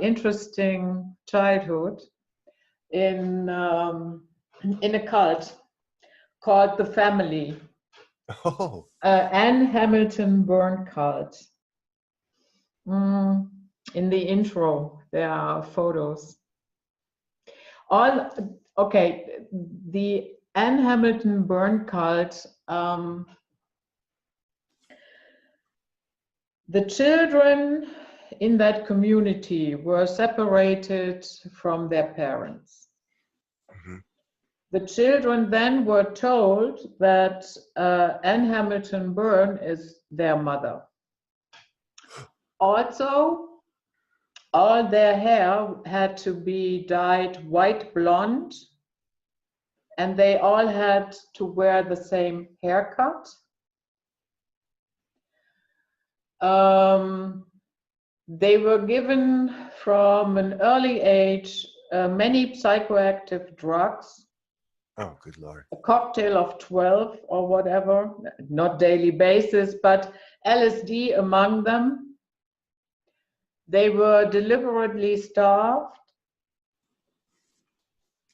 [SPEAKER 1] interesting childhood in a cult called the Family.
[SPEAKER 2] Oh.
[SPEAKER 1] Anne Hamilton Byrne cult. In the intro, there are photos. The Anne Hamilton Byrne cult, the children in that community were separated from their parents. The children then were told that Anne Hamilton Byrne is their mother. Also, all their hair had to be dyed white blonde, and they all had to wear the same haircut. They were given from an early age many psychoactive drugs.
[SPEAKER 2] Oh, good Lord.
[SPEAKER 1] A cocktail of 12 or whatever, not daily basis, but LSD among them. They were deliberately starved.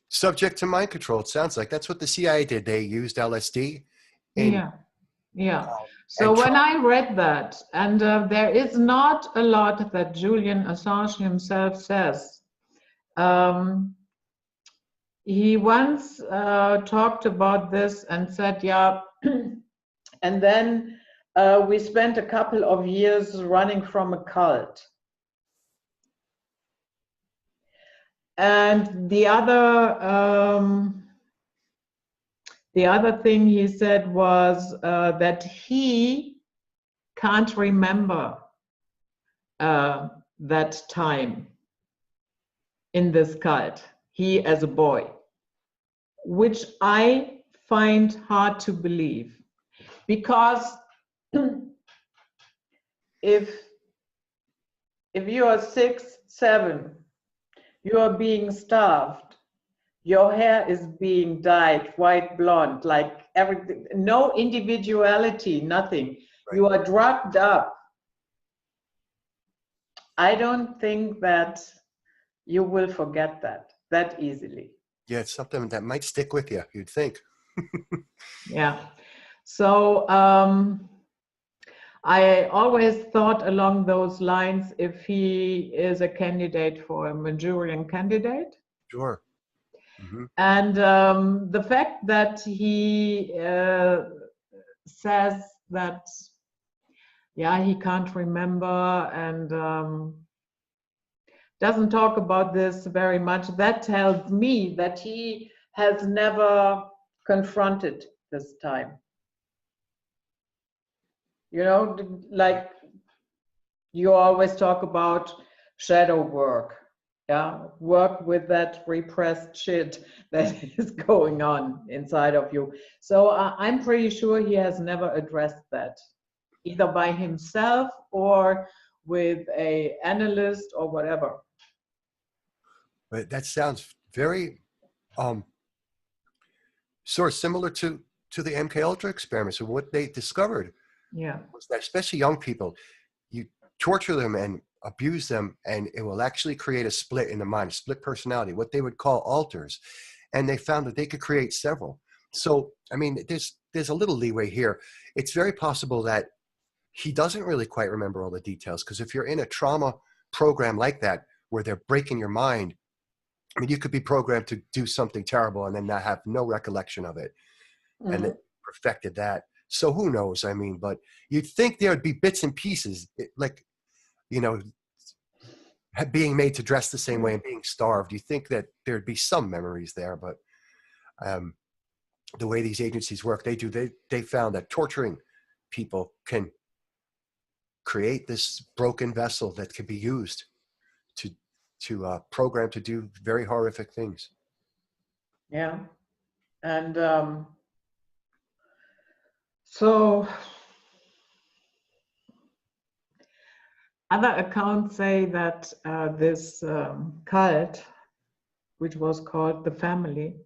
[SPEAKER 2] Subject to mind control, it sounds like. That's what the CIA did. They used LSD.
[SPEAKER 1] So when I read that, and there is not a lot that Julian Assange himself says. He once talked about this and said, and then we spent a couple of years running from a cult. And the other thing he said was that he can't remember that time in this cult, he as a boy, which I find hard to believe, because if you are 6, 7, you are being starved, your hair is being dyed white blonde, like everything, no individuality, nothing. Right. You are drugged up. I don't think that you will forget that easily.
[SPEAKER 2] Yeah, it's something that might stick with you, you'd think.
[SPEAKER 1] Yeah. So I always thought along those lines, if he is a candidate for a Manchurian candidate.
[SPEAKER 2] Sure. Mm-hmm.
[SPEAKER 1] And the fact that he says that, he can't remember and doesn't talk about this very much, that tells me that he has never confronted this time. You know, like you always talk about shadow work, work with that repressed shit that is going on inside of you. So I'm pretty sure he has never addressed that, either by himself or with an analyst or whatever.
[SPEAKER 2] But that sounds very sort of similar to the MK Ultra experiments and what they discovered.
[SPEAKER 1] Yeah.
[SPEAKER 2] Was that especially young people, you torture them and abuse them, and it will actually create a split in the mind, a split personality, what they would call alters. And they found that they could create several. So, I mean, there's a little leeway here. It's very possible that he doesn't really quite remember all the details, because if you're in a trauma program like that, where they're breaking your mind, I mean, you could be programmed to do something terrible and then not have no recollection of it, and then perfected that. So who knows? I mean, but you'd think there would be bits and pieces, like, you know, being made to dress the same way and being starved. You think that there'd be some memories there, but the way these agencies work, they found that torturing people can create this broken vessel that can be used to program to do very horrific things.
[SPEAKER 1] Yeah. And so other accounts say that this cult, which was called the Family,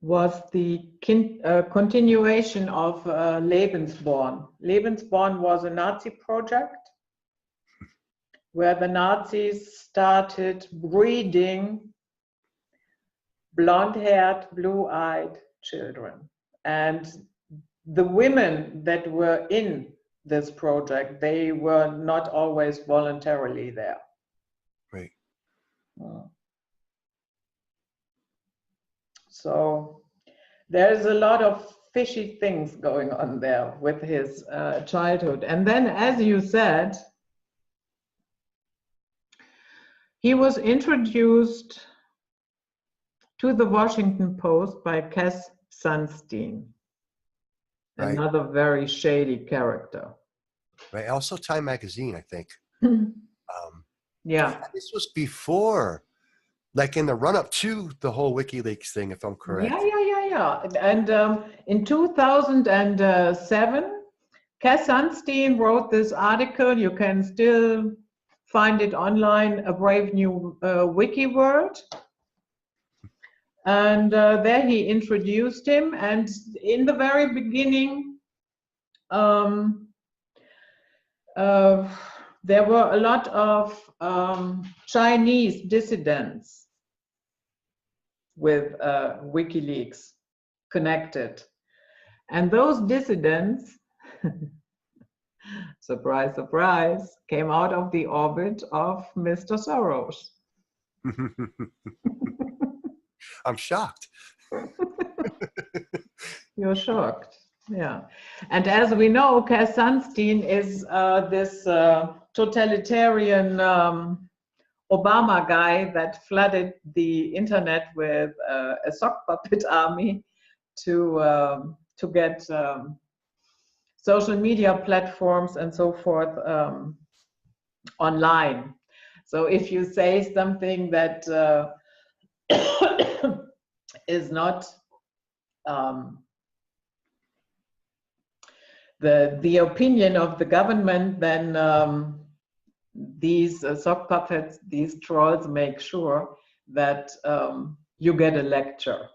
[SPEAKER 1] was the continuation of Lebensborn. Lebensborn was a Nazi project where the Nazis started breeding blonde-haired, blue-eyed children. And the women that were in this project, they were not always voluntarily there.
[SPEAKER 2] Right.
[SPEAKER 1] So there's a lot of fishy things going on there with his childhood. And then, as you said, he was introduced to the Washington Post by Cass Sunstein,
[SPEAKER 2] right.
[SPEAKER 1] Another very shady character.
[SPEAKER 2] Right. Also Time Magazine, I think.
[SPEAKER 1] Yeah.
[SPEAKER 2] This was before, like in the run-up to the whole WikiLeaks thing, if I'm correct.
[SPEAKER 1] Yeah. And in 2007, Cass Sunstein wrote this article. You can still find it online, A Brave New Wiki World. And there he introduced him. And in the very beginning, there were a lot of Chinese dissidents with WikiLeaks connected. And those dissidents, surprise, surprise, came out of the orbit of Mr. Soros.
[SPEAKER 2] I'm shocked.
[SPEAKER 1] You're shocked. Yeah. And as we know, Cass Sunstein is this totalitarian Obama guy that flooded the internet with a sock puppet army to get social media platforms and so forth online. So if you say something that is not the opinion of the government, then these sock puppets, these trolls, make sure that you get a lecture.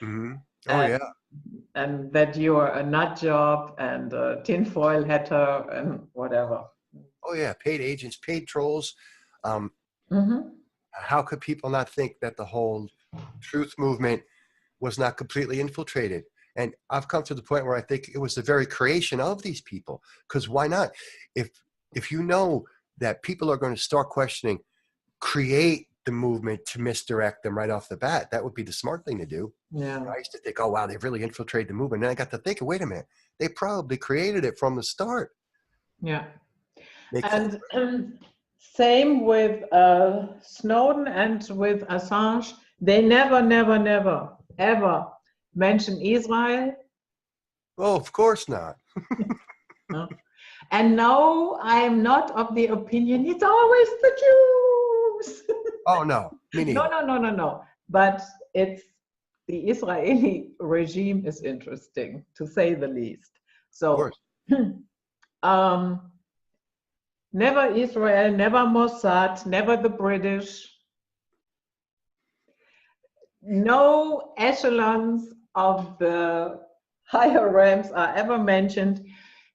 [SPEAKER 2] Mm-hmm. Oh, yeah.
[SPEAKER 1] And that you are a nut job and a tinfoil hatter and whatever.
[SPEAKER 2] Oh, yeah. Paid agents, paid trolls. How could people not think that the whole truth movement was not completely infiltrated? And I've come to the point where I think it was the very creation of these people. Because why not? If you know that people are going to start questioning, create the movement to misdirect them right off the bat, that would be the smart thing to do.
[SPEAKER 1] Yeah.
[SPEAKER 2] I used to think, oh, wow, they've really infiltrated the movement. And then I got to thinking, wait a minute, they probably created it from the start.
[SPEAKER 1] Yeah.
[SPEAKER 2] Makes
[SPEAKER 1] and
[SPEAKER 2] sense.
[SPEAKER 1] Same with Snowden and with Assange. They never, ever mention Israel.
[SPEAKER 2] Oh, of course not.
[SPEAKER 1] No. And no, I am not of the opinion it's always the Jews.
[SPEAKER 2] Oh, no, me neither.
[SPEAKER 1] No. But it's the Israeli regime is interesting, to say the least. So, never Israel, never Mossad, never the British. No echelons of the higher ranks are ever mentioned.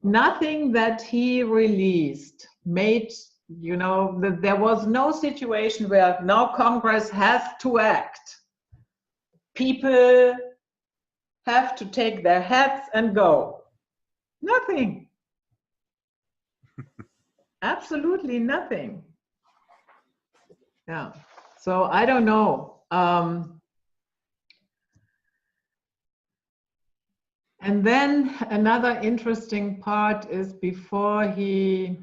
[SPEAKER 1] Nothing that he released made, there was no situation where now Congress has to act. People have to take their hats and go. Nothing. Absolutely nothing. Yeah. So I don't know. And then another interesting part is before he,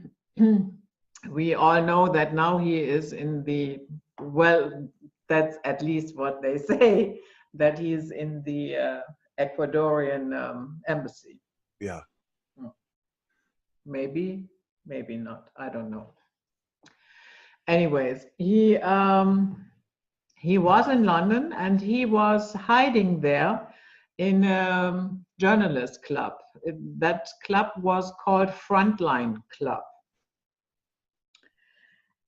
[SPEAKER 1] we all know that now he is in the, well, that's at least what they say, that he is in the Ecuadorian embassy.
[SPEAKER 2] Yeah.
[SPEAKER 1] Maybe, maybe not. I don't know. Anyways, he was in London and he was hiding there in a journalist club. That club was called Frontline Club.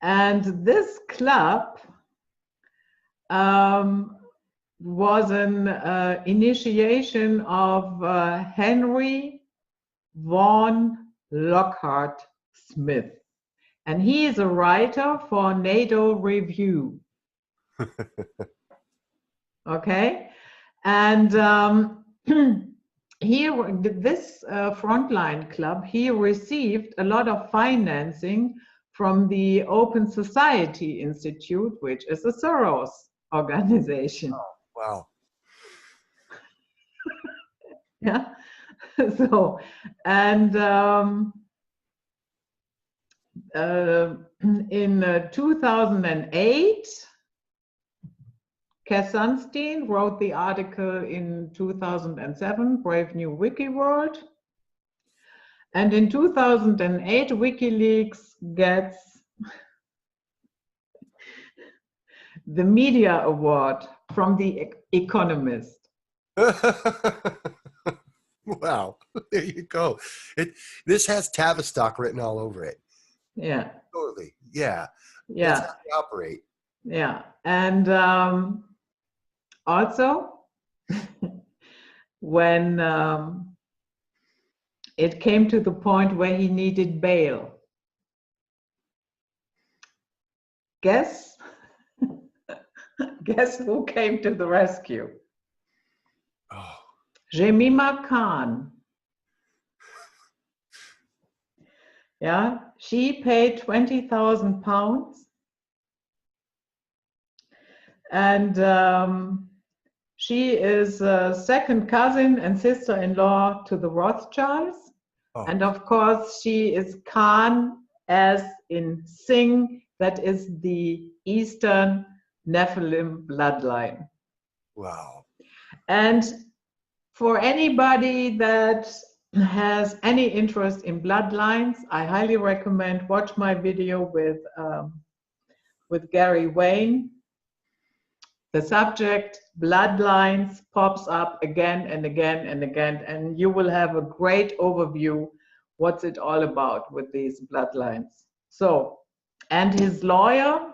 [SPEAKER 1] And this club was an initiation of Henry Vaughan Lockhart Smith. And he is a writer for NATO Review. Okay? And this Frontline Club, he received a lot of financing from the Open Society Institute, which is a Soros organization.
[SPEAKER 2] Oh, wow.
[SPEAKER 1] Yeah. So, and in 2008, Cass Sunstein wrote the article in 2007, Brave New Wiki World. And in 2008, WikiLeaks gets the Media Award from The Economist.
[SPEAKER 2] Wow, there you go. This has Tavistock written all over it.
[SPEAKER 1] Yeah.
[SPEAKER 2] Totally. Yeah.
[SPEAKER 1] Yeah.
[SPEAKER 2] That's how we operate.
[SPEAKER 1] Yeah. And also, when it came to the point where he needed bail, guess who came to the rescue?
[SPEAKER 2] Oh.
[SPEAKER 1] Jemima Khan. Yeah, she paid £20,000, and she is a second cousin and sister-in-law to the Rothschilds. Oh. And of course, she is Khan, as in Singh, that is the Eastern Nephilim bloodline.
[SPEAKER 2] Wow.
[SPEAKER 1] And for anybody that has any interest in bloodlines, I highly recommend watch my video with Gary Wayne. The subject bloodlines pops up again and again and again, and you will have a great overview what's it all about with these bloodlines. So, and his lawyer,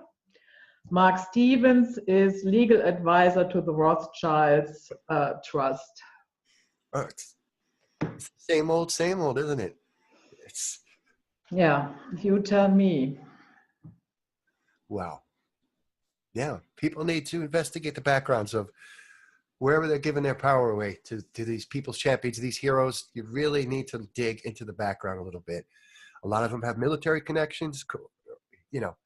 [SPEAKER 1] Mark Stevens, is legal advisor to the Rothschilds Trust.
[SPEAKER 2] Oh, it's same old, isn't it?
[SPEAKER 1] Yeah, you tell me.
[SPEAKER 2] Wow. Yeah, people need to investigate the backgrounds of wherever they're giving their power away to these people's champions, these heroes. You really need to dig into the background a little bit. A lot of them have military connections. You know,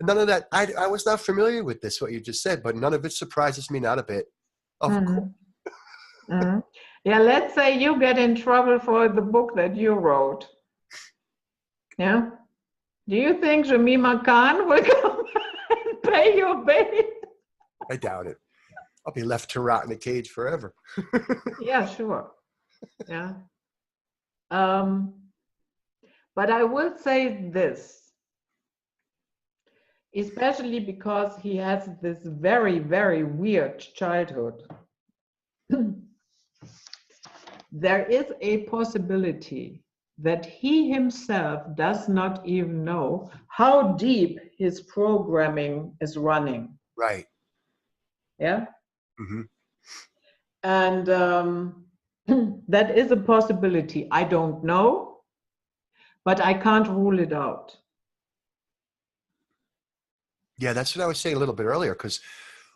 [SPEAKER 2] none of that. I was not familiar with this, what you just said, but none of it surprises me, not a bit. Of course.
[SPEAKER 1] Mm-hmm. Yeah, let's say you get in trouble for the book that you wrote. Yeah. Do you think Jemima Khan will come and pay your bail?
[SPEAKER 2] I doubt it. I'll be left to rot in a cage forever.
[SPEAKER 1] Yeah, sure. Yeah. But I will say this, especially because he has this very, very weird childhood. There is a possibility that he himself does not even know how deep his programming is running.
[SPEAKER 2] Right.
[SPEAKER 1] Yeah.
[SPEAKER 2] Mm-hmm.
[SPEAKER 1] And that is a possibility. I don't know, but I can't rule it out.
[SPEAKER 2] Yeah, that's what I was saying a little bit earlier, because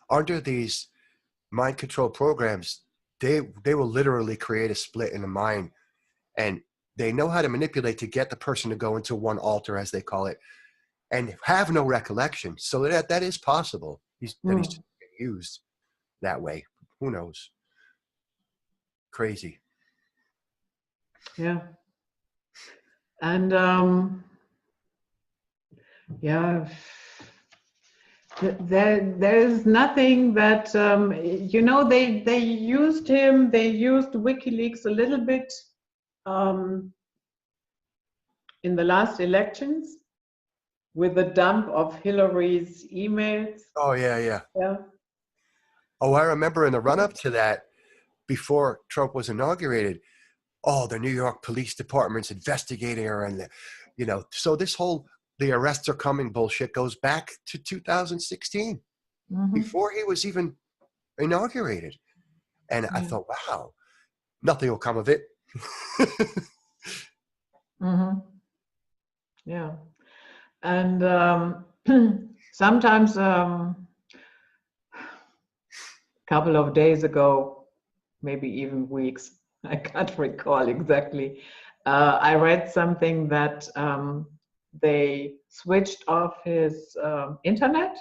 [SPEAKER 2] under these mind control programs, they will literally create a split in the mind. And they know how to manipulate to get the person to go into one altar, as they call it, and have no recollection. So that is possible. He's just used that way. Who knows? Crazy.
[SPEAKER 1] Yeah. And yeah, there's nothing that they used him. They used WikiLeaks a little bit in the last elections with the dump of Hillary's emails.
[SPEAKER 2] Oh yeah.
[SPEAKER 1] Yeah.
[SPEAKER 2] Oh, I remember in the run-up to that, before Trump was inaugurated, the New York Police Department's investigating her, and so this whole the arrests are coming bullshit goes back to 2016, before he was even inaugurated. And I thought, wow, nothing will come of it.
[SPEAKER 1] Yeah. And sometimes couple of days ago, maybe even weeks, I can't recall exactly, I read something that they switched off his internet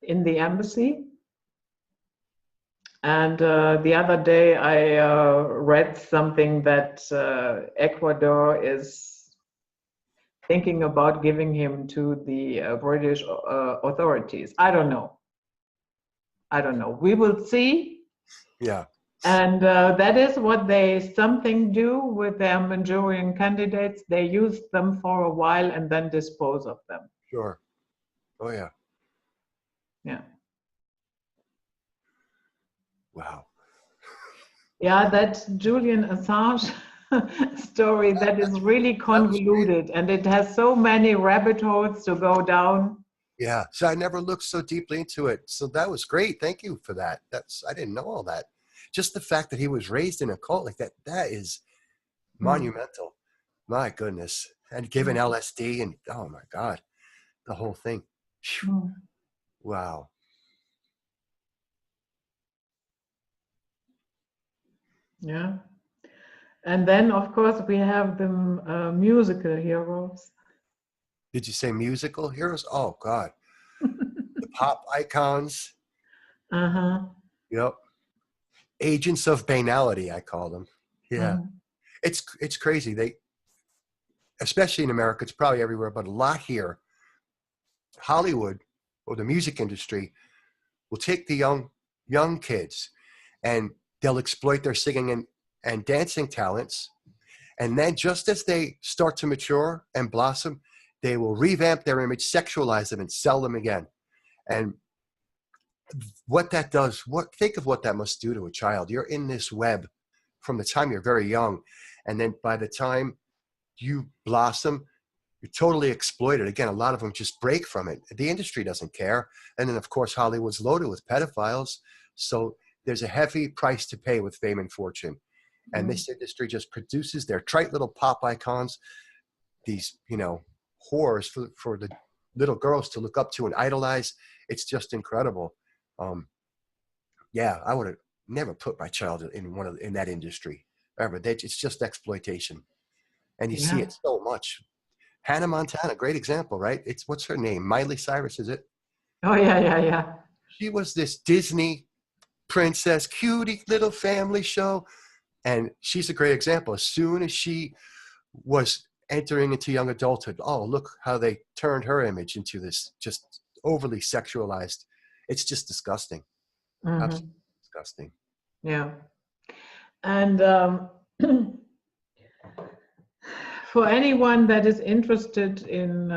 [SPEAKER 1] in the embassy. And the other day I read something that Ecuador is thinking about giving him to the British authorities. I don't know. We will see.
[SPEAKER 2] Yeah.
[SPEAKER 1] And that is what they something do with their Manchurian candidates. They use them for a while and then dispose of them.
[SPEAKER 2] Sure. Oh yeah.
[SPEAKER 1] Yeah.
[SPEAKER 2] Wow.
[SPEAKER 1] Yeah, that Julian Assange story, that is really convoluted, and it has so many rabbit holes to go down.
[SPEAKER 2] Yeah, so I never looked so deeply into it. So that was great. Thank you for that. I didn't know all that. Just the fact that he was raised in a cult like that, that is monumental. My goodness. And given LSD and, oh my God, the whole thing. Wow.
[SPEAKER 1] Yeah. And then, of course, we have the musical heroes.
[SPEAKER 2] Did you say musical heroes? Oh, God. The pop icons. Yep. Agents of banality, I call them. Yeah. It's crazy. They, especially in America, it's probably everywhere, but a lot here. Hollywood or the music industry will take the young kids and they'll exploit their singing and dancing talents. And then just as they start to mature and blossom, they will revamp their image, sexualize them, and sell them again. And what that does, think of what that must do to a child. You're in this web from the time you're very young. And then by the time you blossom, you're totally exploited. Again, a lot of them just break from it. The industry doesn't care. And then, of course, Hollywood's loaded with pedophiles. So there's a heavy price to pay with fame and fortune. And this industry just produces their trite little pop icons, these, whores for the little girls to look up to and idolize. It's just incredible. Yeah, I would have never put my child in that industry ever. It's just exploitation. And you see it so much. Hannah Montana, great example, right? What's her name? Miley Cyrus, is it?
[SPEAKER 1] Oh, yeah.
[SPEAKER 2] She was this Disney princess, cutie little family show. And she's a great example. As soon as she was entering into young adulthood, oh, look how they turned her image into this just overly sexualized. It's just disgusting. Absolutely disgusting.
[SPEAKER 1] Yeah. And for anyone that is interested in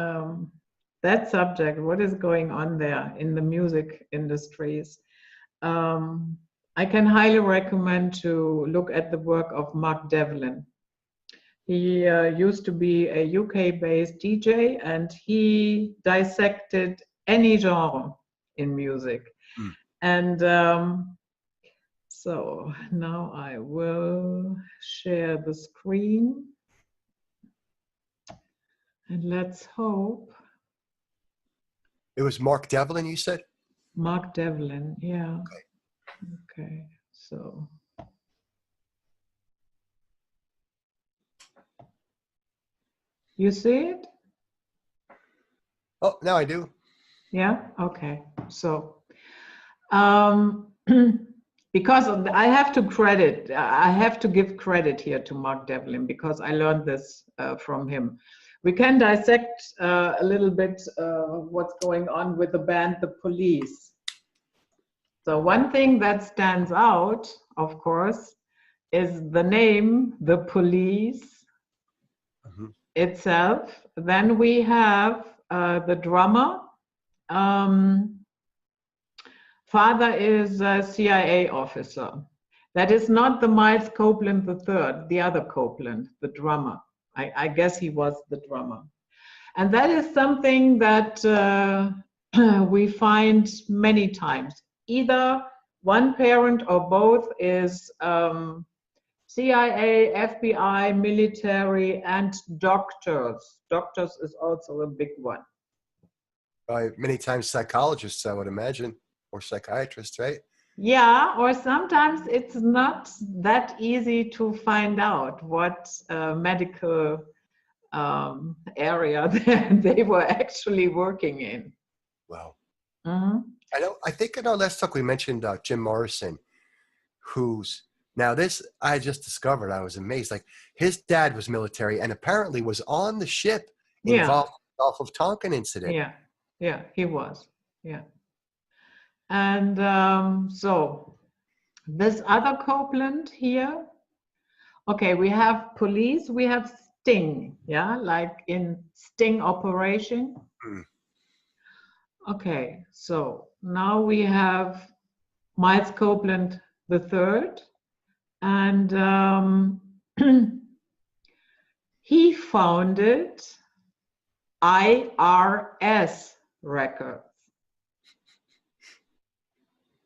[SPEAKER 1] that subject, what is going on there in the music industries, I can highly recommend to look at the work of Mark Devlin. He used to be a UK-based DJ, and he dissected any genre in music. And so now I will share the screen. And let's hope.
[SPEAKER 2] It was Mark Devlin, you said?
[SPEAKER 1] Mark Devlin, yeah. Okay, so. You see it?
[SPEAKER 2] Oh, now I do.
[SPEAKER 1] Yeah? Okay. So, because I have to give credit here to Mark Devlin because I learned this from him. We can dissect a little bit what's going on with the band The Police. So one thing that stands out, of course, is the name The Police itself. Then we have the drummer. Father is a CIA officer. That is not the Miles Copeland III, the other Copeland, the drummer. I guess he was the drummer. And that is something that we find many times. Either one parent or both is CIA, FBI, military, and doctors. Doctors is also a big one.
[SPEAKER 2] Many times psychologists, I would imagine, or psychiatrists, right?
[SPEAKER 1] Yeah, or sometimes it's not that easy to find out what medical area they were actually working in.
[SPEAKER 2] Wow.
[SPEAKER 1] Mm-hmm.
[SPEAKER 2] I think in our last talk we mentioned Jim Morrison, who's now this I just discovered. I was amazed. Like his dad was military and apparently was on the ship involved in the Gulf of Tonkin incident.
[SPEAKER 1] Yeah, he was. Yeah. And so this other Copeland here, okay, we have police, we have sting, yeah, like in sting operation. Okay, so now we have Miles Copeland III, and he founded IRS records.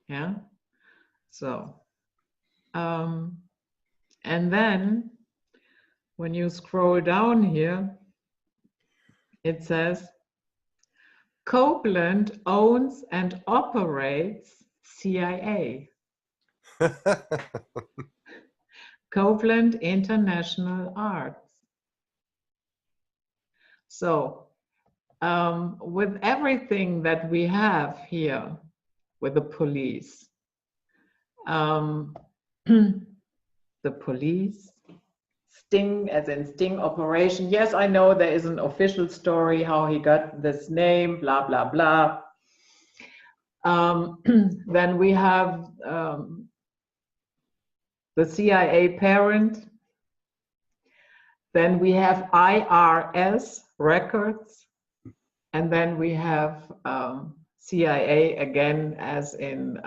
[SPEAKER 1] Yeah, so, and then when you scroll down here, it says, Copeland owns and operates CIA. Copeland International Arts. So, with everything that we have here with the police, the police, sting, as in sting operation. Yes, I know there is an official story how he got this name, blah, blah, blah. Then we have the CIA parent. Then we have IRS records. And then we have CIA again, as in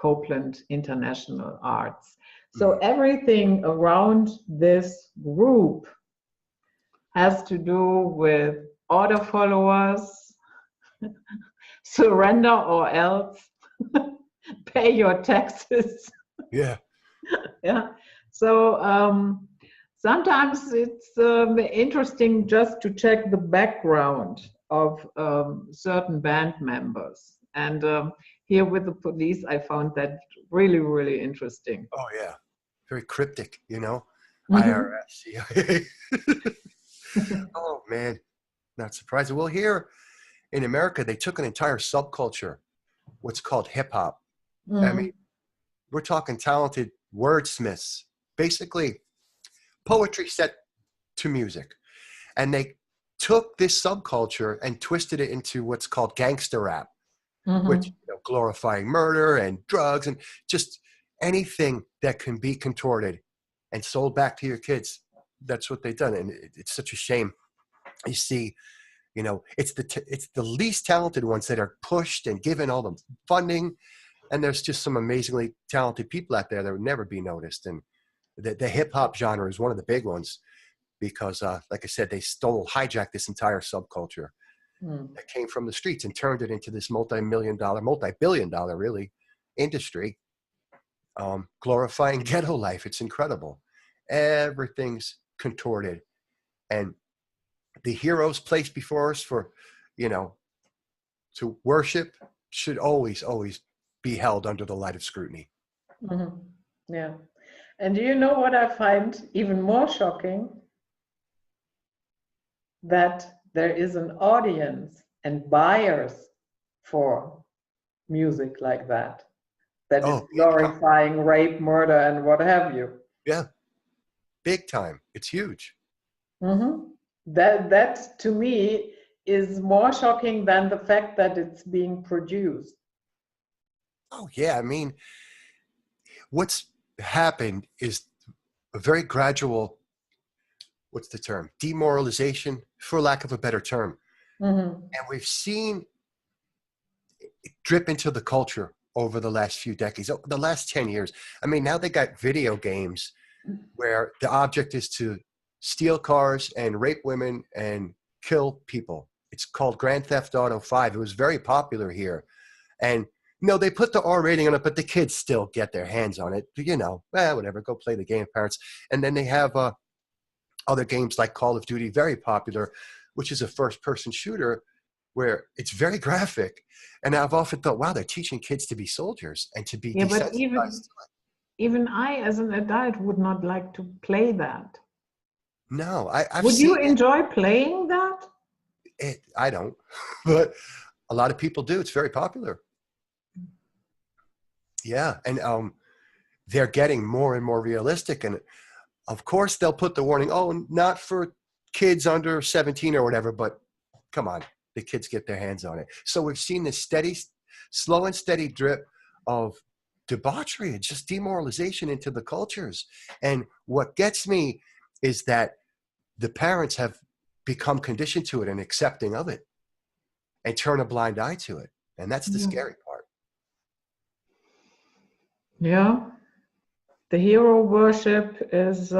[SPEAKER 1] Copeland International Arts. So everything around this group has to do with order followers, surrender or else, pay your taxes.
[SPEAKER 2] Yeah.
[SPEAKER 1] Yeah. So sometimes it's interesting just to check the background of certain band members. And here with the police, I found that really, really interesting.
[SPEAKER 2] Oh, yeah. Very cryptic, you know?
[SPEAKER 1] Mm-hmm.
[SPEAKER 2] IRS, CIA. Oh, man. Not surprising. Well, here in America, they took an entire subculture, what's called hip hop. I mean, we're talking talented wordsmiths, basically poetry set to music. And they took this subculture and twisted it into what's called gangster rap, which, glorifying murder and drugs and just anything that can be contorted and sold back to your kids. That's what they've done. And it's such a shame. You see, it's the least talented ones that are pushed and given all the funding. And there's just some amazingly talented people out there that would never be noticed. And the hip hop genre is one of the big ones because, like I said, they hijacked this entire subculture that came from the streets and turned it into this multi-billion dollar, really, industry, glorifying ghetto life. It's incredible. Everything's contorted. And the heroes placed before us for, to worship should always, always be held under the light of scrutiny.
[SPEAKER 1] Yeah. And do you know what I find even more shocking? that there is an audience and buyers for music like that, that is
[SPEAKER 2] Oh,
[SPEAKER 1] glorifying rape, murder, and what have you.
[SPEAKER 2] yeah, big time. It's huge.
[SPEAKER 1] Mhm. That to me is more shocking than the fact that it's being produced.
[SPEAKER 2] Oh, yeah. I mean, what's happened is a very gradual, what's the term? Demoralization, for lack of a better term.
[SPEAKER 1] Mhm.
[SPEAKER 2] And we've seen it drip into the culture over the last few decades, the last 10 years. I mean, now they got video games where the object is to steal cars and rape women and kill people. It's called Grand Theft Auto 5. It was very popular here. And no, they put the R rating on it, but the kids still get their hands on it. You know, whatever, go play the game, parents. And then they have other games like Call of Duty, very popular, which is a first-person shooter where it's very graphic. And I've often thought, wow, they're teaching kids to be soldiers and to be
[SPEAKER 1] Yeah, but
[SPEAKER 2] desensitized.
[SPEAKER 1] even I, as an adult, would not like to play that.
[SPEAKER 2] No, I've
[SPEAKER 1] Would you
[SPEAKER 2] seen
[SPEAKER 1] enjoy playing that?
[SPEAKER 2] it. I don't, but a lot of people do. It's very popular. Yeah, and they're getting more and more realistic. And of course, they'll put the warning, oh, not for kids under 17 or whatever, but come on, the kids get their hands on it. So we've seen this slow and steady drip of debauchery and just demoralization into the cultures. And what gets me is that the parents have become conditioned to it and accepting of it and turn a blind eye to it. And that's the scary part.
[SPEAKER 1] Yeah. The hero worship is,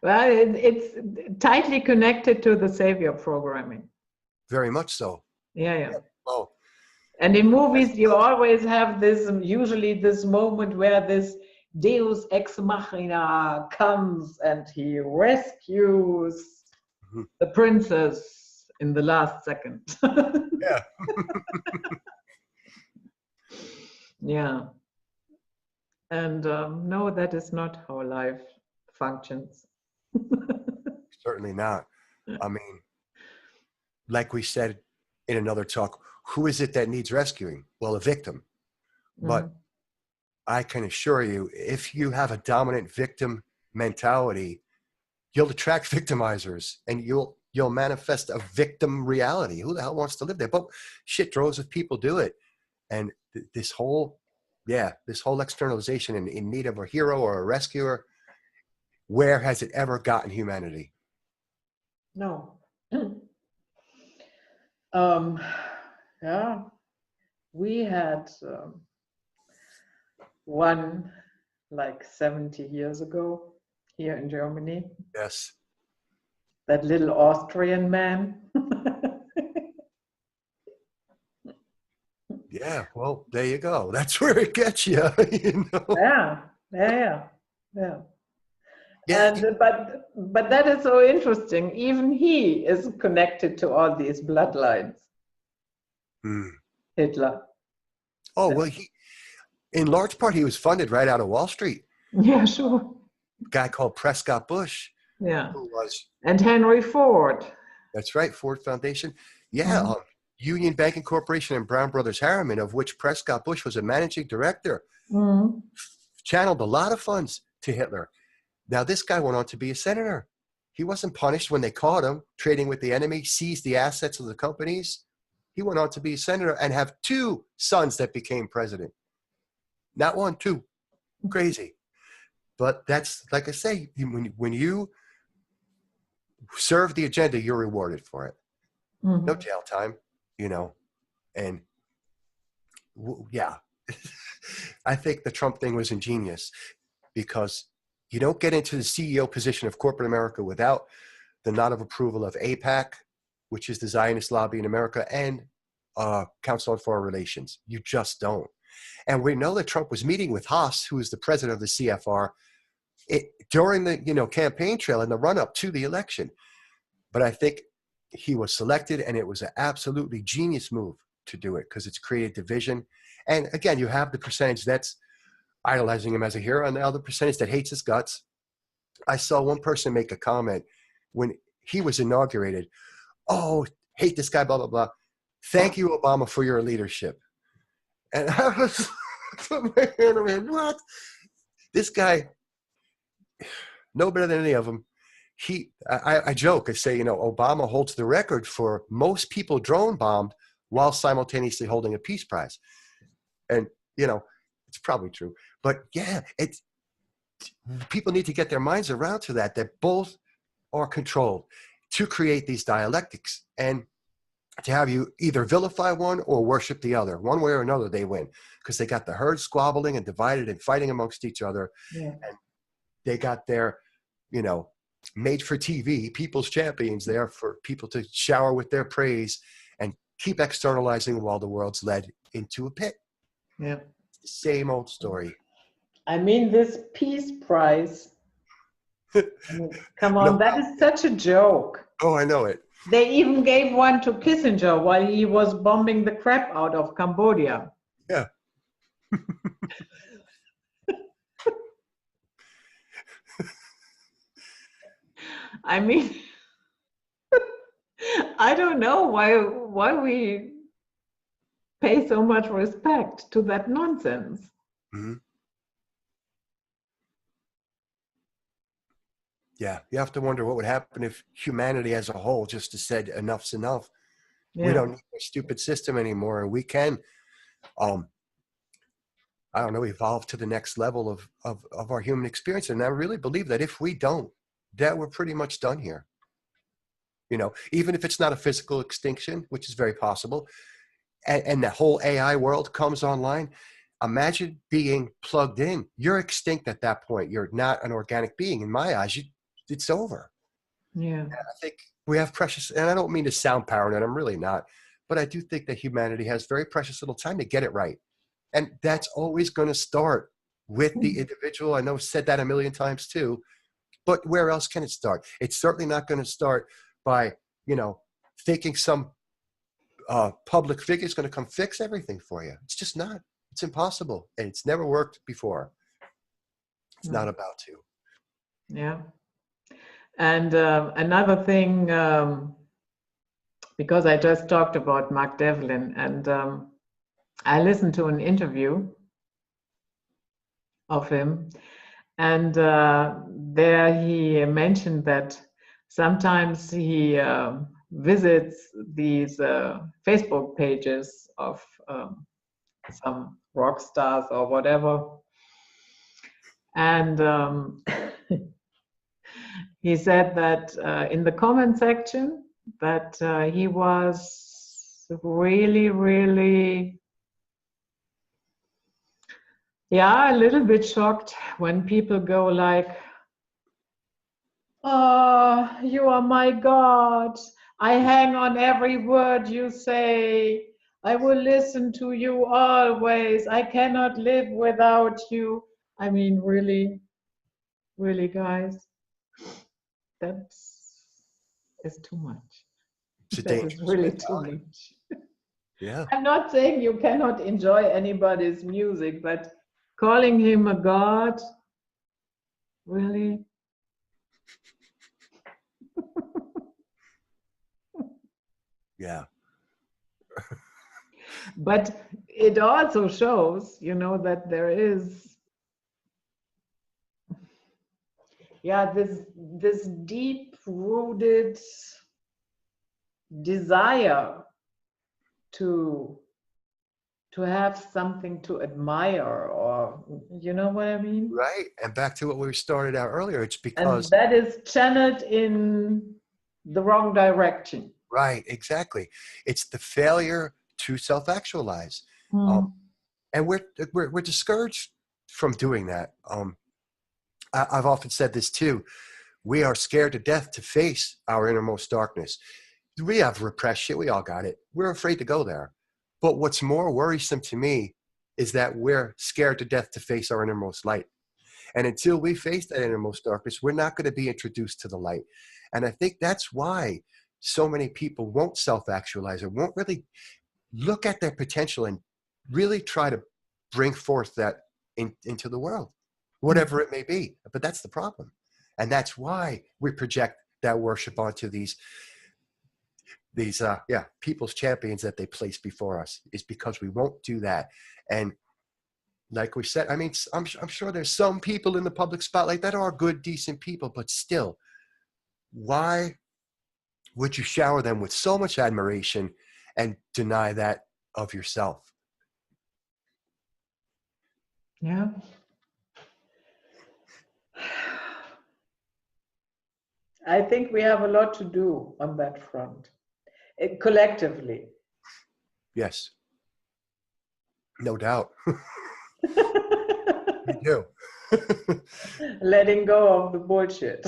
[SPEAKER 1] it's tightly connected to the savior programming.
[SPEAKER 2] Very much so.
[SPEAKER 1] Yeah.
[SPEAKER 2] Oh,
[SPEAKER 1] And in movies, you always have this, usually this moment where this Deus ex machina comes and he rescues the princess in the last second.
[SPEAKER 2] yeah.
[SPEAKER 1] Yeah. And no, that is not how life functions.
[SPEAKER 2] Certainly not. I mean, like we said in another talk, who is it that needs rescuing? Well, a victim. But I can assure you, if you have a dominant victim mentality, you'll attract victimizers and you'll manifest a victim reality. Who the hell wants to live there? But shit, droves of people do it. And this whole externalization in need of a hero or a rescuer, where has it ever gotten humanity?
[SPEAKER 1] No. Yeah, we had one like 70 years ago here in Germany.
[SPEAKER 2] Yes.
[SPEAKER 1] That little Austrian man.
[SPEAKER 2] Yeah, well, there you go. That's where it gets you. You know?
[SPEAKER 1] Yeah.
[SPEAKER 2] Yeah.
[SPEAKER 1] And but that is so interesting. Even he is connected to all these bloodlines. Hitler.
[SPEAKER 2] Oh, well, in large part, he was funded right out of Wall Street.
[SPEAKER 1] Yeah, sure.
[SPEAKER 2] A guy called Prescott Bush.
[SPEAKER 1] Yeah.
[SPEAKER 2] Who was?
[SPEAKER 1] And Henry Ford.
[SPEAKER 2] That's right, Ford Foundation. Yeah, Union Banking Corporation and Brown Brothers Harriman, of which Prescott Bush was a managing director, channeled a lot of funds to Hitler. Now, this guy went on to be a senator. He wasn't punished when they caught him trading with the enemy, seized the assets of the companies. He went on to be a senator and have 2 sons that became president. Not 1, 2. Crazy. But that's, like I say, when you serve the agenda, you're rewarded for it. No jail time, you know. And yeah, I think the Trump thing was ingenious because you don't get into the CEO position of corporate America without the nod of approval of AIPAC, which is the Zionist lobby in America, and Council on Foreign Relations. You just don't. And we know that Trump was meeting with Haas, who is the president of the CFR, during the campaign trail in the run-up to the election. But I think he was selected, and it was an absolutely genius move to do it because it's created division. And again, you have the percentage that's idolizing him as a hero and the other percentage that hates his guts. I saw one person make a comment when he was inaugurated. Oh, hate this guy, blah, blah, blah. Thank you, Obama, for your leadership. And I was, what? This guy, no better than any of them. I joke, I say, Obama holds the record for most people drone bombed while simultaneously holding a peace prize. And, it's probably true. But yeah, people need to get their minds around to that both are controlled to create these dialectics and to have you either vilify one or worship the other. One way or another, they win because they got the herd squabbling and divided and fighting amongst each other.
[SPEAKER 1] Yeah.
[SPEAKER 2] And they got their, made for TV, people's champions there for people to shower with their praise and keep externalizing while the world's led into a pit.
[SPEAKER 1] Yeah.
[SPEAKER 2] It's the same old story.
[SPEAKER 1] I mean, this peace prize. Come on,
[SPEAKER 2] No.
[SPEAKER 1] that is such a joke.
[SPEAKER 2] Oh, I know it.
[SPEAKER 1] They even gave one to Kissinger while he was bombing the crap out of Cambodia.
[SPEAKER 2] Yeah.
[SPEAKER 1] I mean, I don't know why we pay so much respect to that nonsense.
[SPEAKER 2] Mm-hmm. Yeah, you have to wonder what would happen if humanity as a whole just said enough's enough.
[SPEAKER 1] Yeah.
[SPEAKER 2] We don't need a stupid system anymore, and we can, I don't know, evolve to the next level of our human experience. And I really believe that if we don't, that we're pretty much done here. Even if it's not a physical extinction, which is very possible, and the whole AI world comes online, imagine being plugged in. You're extinct at that point. You're not an organic being. In my eyes, it's over.
[SPEAKER 1] Yeah.
[SPEAKER 2] And I think we have precious, and I don't mean to sound paranoid, I'm really not, but I do think that humanity has very precious little time to get it right. And that's always going to start with the individual. I know I've said that a million times too, but where else can it start? It's certainly not going to start by, thinking some public figure is going to come fix everything for you. It's just not. It's impossible. And it's never worked before. It's not about to.
[SPEAKER 1] Yeah. And another thing, because I just talked about Mark Devlin, and I listened to an interview of him, and there he mentioned that sometimes he visits these Facebook pages of some rock stars or whatever, and he said that in the comment section that he was really, really, a little bit shocked when people go like, "Oh, you are my God. I hang on every word you say. I will listen to you always. I cannot live without you." I mean, really, really, guys, that is too much. That is really too much.
[SPEAKER 2] Yeah.
[SPEAKER 1] I'm not saying you cannot enjoy anybody's music, but calling him a god, really?
[SPEAKER 2] Yeah.
[SPEAKER 1] But it also shows, that there is, this deep-rooted desire to have something to admire, or you know what I mean?
[SPEAKER 2] Right. And back to what we started out earlier, it's because
[SPEAKER 1] and that is channeled in the wrong direction.
[SPEAKER 2] Right, exactly. It's the failure to self-actualize. And we're discouraged from doing that. I've often said this too. We are scared to death to face our innermost darkness. We have repressed shit. We all got it. We're afraid to go there. But what's more worrisome to me is that we're scared to death to face our innermost light. And until we face that innermost darkness, we're not going to be introduced to the light. And I think that's why so many people won't self-actualize or won't really look at their potential and really try to bring forth that into the world, whatever it may be. But that's the problem. And that's why we project that worship onto these people's champions that they place before us, is because we won't do that. And like we said, I mean, I'm sure there's some people in the public spotlight that are good, decent people, but still, why would you shower them with so much admiration and deny that of yourself?
[SPEAKER 1] Yeah. I think we have a lot to do on that front, collectively.
[SPEAKER 2] Yes. No doubt. We do.
[SPEAKER 1] Letting go of the bullshit.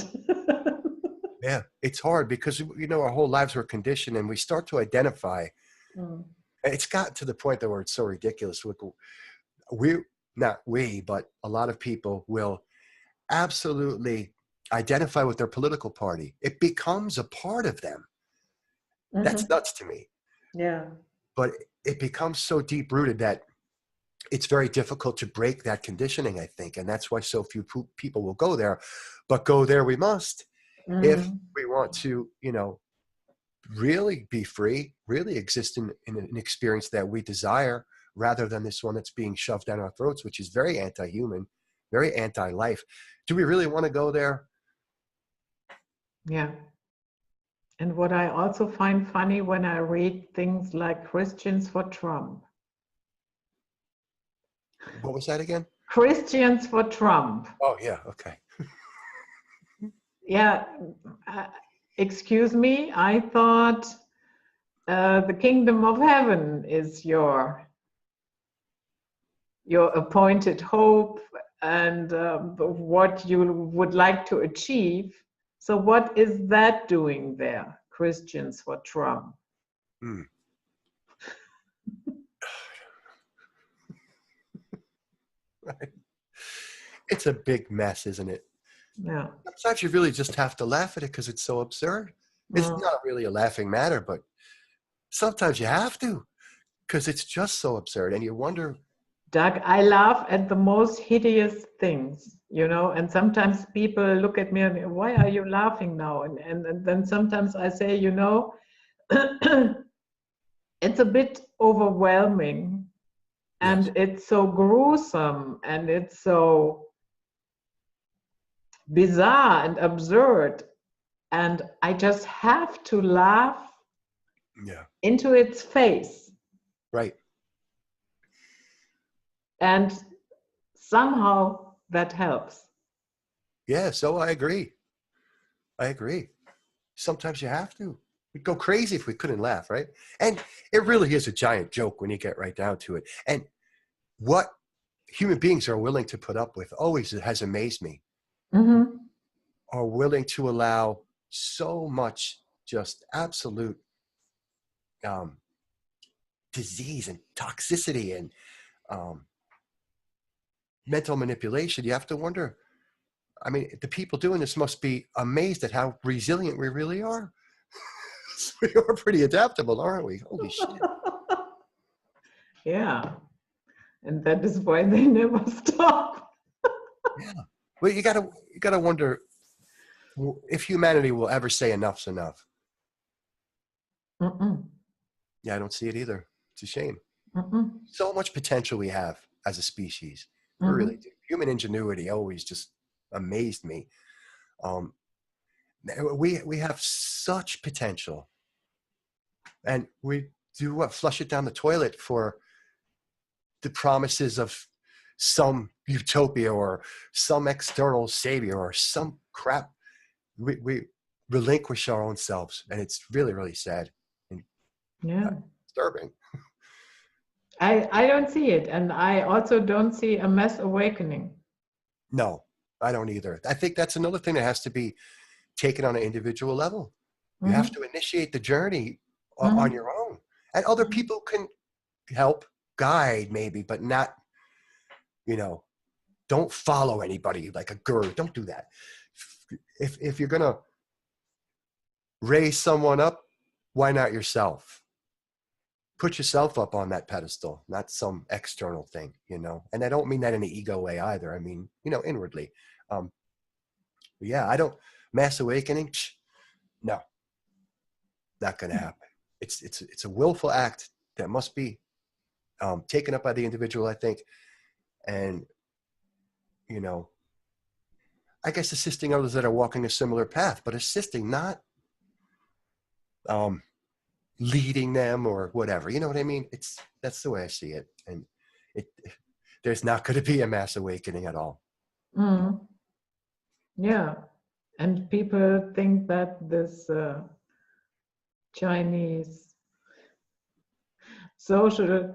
[SPEAKER 2] Yeah, it's hard because, you know, our whole lives were conditioned, and we start to identify. It's gotten to the point that where it's so ridiculous. Not we, but a lot of people will absolutely identify with their political party. It becomes a part of them. That's nuts to me.
[SPEAKER 1] Yeah.
[SPEAKER 2] But it becomes so deep rooted that it's very difficult to break that conditioning, I think. And that's why so few people will go there. But go there we must if we want to, you know, really be free, really exist in an experience that we desire, rather than this one that's being shoved down our throats, which is very anti-human, very anti-life. Do we really want to go there?
[SPEAKER 1] Yeah. And what I also find funny when I read things like Christians for Trump.
[SPEAKER 2] What was that again?
[SPEAKER 1] Christians for Trump.
[SPEAKER 2] Oh, yeah. Okay.
[SPEAKER 1] Yeah. Excuse me. I thought the kingdom of heaven is your appointed hope and what you would like to achieve. So what is that doing there? Christians for Trump.
[SPEAKER 2] Right. It's a big mess, isn't it?
[SPEAKER 1] Yeah.
[SPEAKER 2] Sometimes you really just have to laugh at it because it's so absurd. It's not really a laughing matter, but sometimes you have to, because it's just so absurd. And you wonder.
[SPEAKER 1] Doug, I laugh at the most hideous things, you know, and sometimes people look at me and, why are you laughing now? And then sometimes I say, you know, it's a bit overwhelming, and it's so gruesome, and it's so bizarre and absurd. And I just have to laugh into its face.
[SPEAKER 2] Right.
[SPEAKER 1] And somehow that helps.
[SPEAKER 2] Yeah, so I agree. Sometimes you have to. We'd go crazy if we couldn't laugh, right? And it really is a giant joke when you get right down to it. And what human beings are willing to put up with always has amazed me. Are willing to allow so much just absolute disease and toxicity and mental manipulation. You have to wonder, I mean, the people doing this must be amazed at how resilient we really are. We are pretty adaptable, aren't we? Holy shit.
[SPEAKER 1] Yeah. And that is why they never stop.
[SPEAKER 2] Yeah. Well, you gotta wonder if humanity will ever say enough's enough. Yeah, I don't see it either. It's a shame. So much potential we have as a species. We really do. Human ingenuity always just amazed me. We have such potential, and we do what? Flush it down the toilet for the promises of some utopia or some external savior or some crap. We relinquish our own selves, and it's really, really sad and disturbing.
[SPEAKER 1] I don't see it, and I also don't see a mass awakening.
[SPEAKER 2] No, I don't either. I think that's another thing that has to be taken on an individual level. You have to initiate the journey on your own, and other people can help guide maybe, but not, you know, don't follow anybody like a guru. Don't do that. If you're gonna raise someone up, why not yourself? Put yourself up on that pedestal, not some external thing, you know. And I don't mean that in an ego way either. I mean, you know, inwardly. Yeah, I don't. Mass awakening. No, not going to happen. It's a willful act that must be taken up by the individual, I think. And, you know, I guess assisting others that are walking a similar path, but assisting, not leading them or whatever. You know what I mean? That's the way I see it. And there's not going to be a mass awakening at all.
[SPEAKER 1] Mm. Yeah. And people think that this Chinese social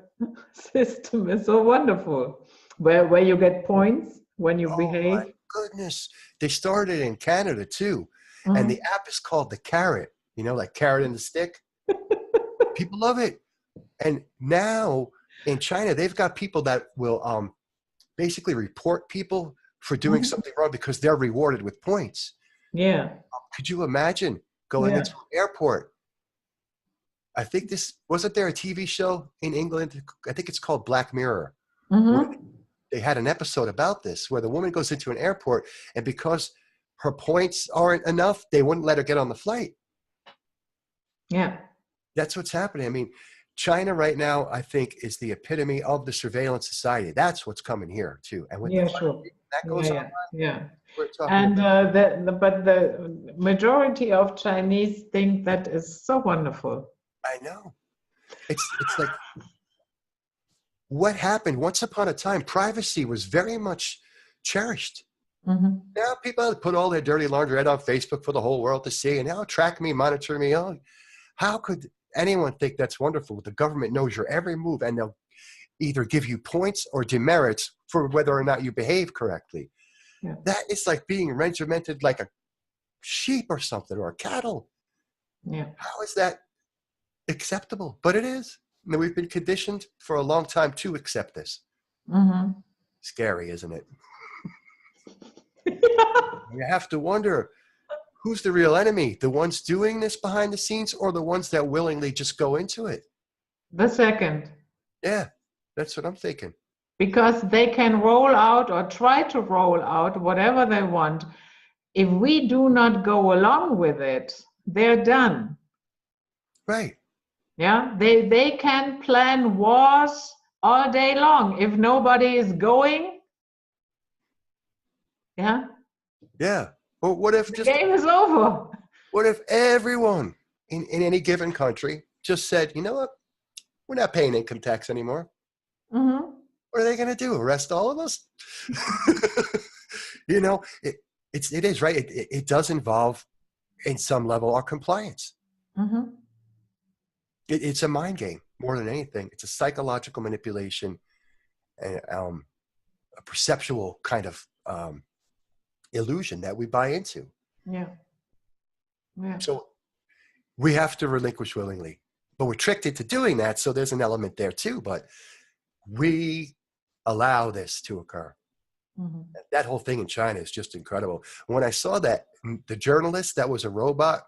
[SPEAKER 1] system is so wonderful, where you get points when you behave.
[SPEAKER 2] My goodness. They started in Canada too.
[SPEAKER 1] Mhm.
[SPEAKER 2] And the app is called the Carrot, you know, like carrot and the stick. People love it. And now in China, they've got people that will basically report people for doing something wrong because they're rewarded with points.
[SPEAKER 1] Yeah.
[SPEAKER 2] Could you imagine going into an airport? I think wasn't there a TV show in England? I think it's called Black Mirror. Where they had an episode about this, where the woman goes into an airport, and because her points aren't enough, they wouldn't let her get on the flight.
[SPEAKER 1] Yeah.
[SPEAKER 2] That's what's happening. I mean, China right now, I think, is the epitome of the surveillance society. That's what's coming here too. And with
[SPEAKER 1] Sure.
[SPEAKER 2] that goes on.
[SPEAKER 1] Yeah.
[SPEAKER 2] We're talking
[SPEAKER 1] And
[SPEAKER 2] about,
[SPEAKER 1] but the majority of Chinese think that is so wonderful.
[SPEAKER 2] I know. It's like, what happened? Once upon a time, privacy was very much cherished. Now people put all their dirty laundry right on Facebook for the whole world to see, and now track me, monitor me. Oh, how could anyone think that's wonderful? The government knows your every move, and they'll either give you points or demerits for whether or not you behave correctly. Yeah. That is like being regimented like a sheep or something, or a cattle. Yeah. How is that acceptable? But it is. And we've been conditioned for a long time to accept this. Scary, isn't it? You have to wonder, who's the real enemy? The ones doing this behind the scenes, or the ones that willingly just go into it?
[SPEAKER 1] The second.
[SPEAKER 2] Yeah, that's what I'm thinking.
[SPEAKER 1] Because they can roll out or try to roll out whatever they want. If we do not go along with it, they're done.
[SPEAKER 2] Right.
[SPEAKER 1] Yeah, they can plan wars all day long. If nobody is going, yeah.
[SPEAKER 2] Yeah. Well, what if
[SPEAKER 1] the game is over?
[SPEAKER 2] What if everyone in any given country just said, you know what, we're not paying income tax anymore? What are they going to do? Arrest all of us? You know, it is right. It does involve, in some level, our compliance. It's a mind game more than anything. It's a psychological manipulation and a perceptual kind of illusion that we buy into. Yeah. So we have to relinquish willingly, but we're tricked into doing that. So there's an element there too, but we allow this to occur. That whole thing in China is just incredible. When I saw that, the journalist that was a robot,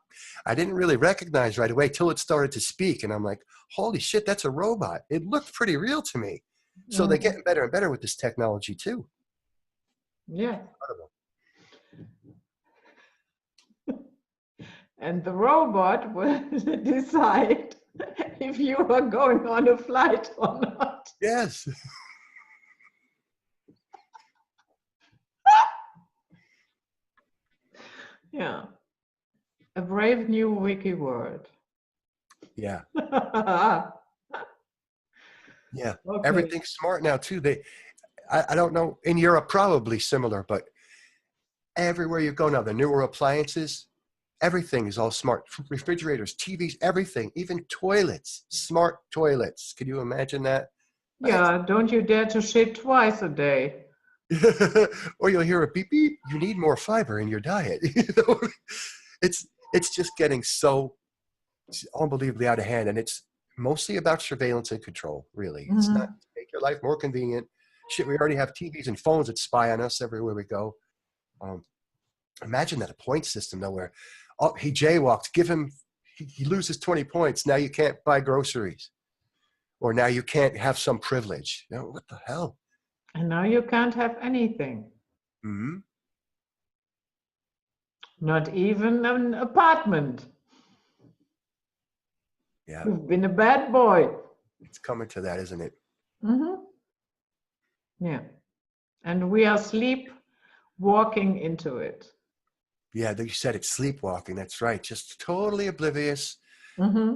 [SPEAKER 2] I didn't really recognize right away till it started to speak. And I'm like, holy shit, that's a robot. It looked pretty real to me. So they're getting better and better with this technology too.
[SPEAKER 1] Yeah. Incredible. And the robot will decide if you are going on a flight or not.
[SPEAKER 2] Yes.
[SPEAKER 1] Yeah. A brave new wiki word.
[SPEAKER 2] Yeah. Yeah. Okay. Everything's smart now too. I don't know, in Europe probably similar, but everywhere you go now, the newer appliances, everything is all smart. Refrigerators, TVs, everything, even toilets, smart toilets. Can you imagine that?
[SPEAKER 1] Yeah, don't you dare to shit twice a day.
[SPEAKER 2] Or you'll hear a beep beep. You need more fiber in your diet. You know? It's just getting so unbelievably out of hand, and it's mostly about surveillance and control. Really, it's not to make your life more convenient. Shit, we already have TVs and phones that spy on us everywhere we go. Imagine that, a point system though, where he jaywalked, he loses 20 points. Now you can't buy groceries, or now you can't have some privilege. You know, what the hell?
[SPEAKER 1] And now you can't have anything. Not even an apartment.
[SPEAKER 2] Yeah.
[SPEAKER 1] You've been a bad boy.
[SPEAKER 2] It's coming to that, isn't it?
[SPEAKER 1] Mm-hmm. Yeah. And we are sleepwalking into it.
[SPEAKER 2] Yeah, you said it's sleepwalking. That's right. Just totally oblivious
[SPEAKER 1] Mm-hmm.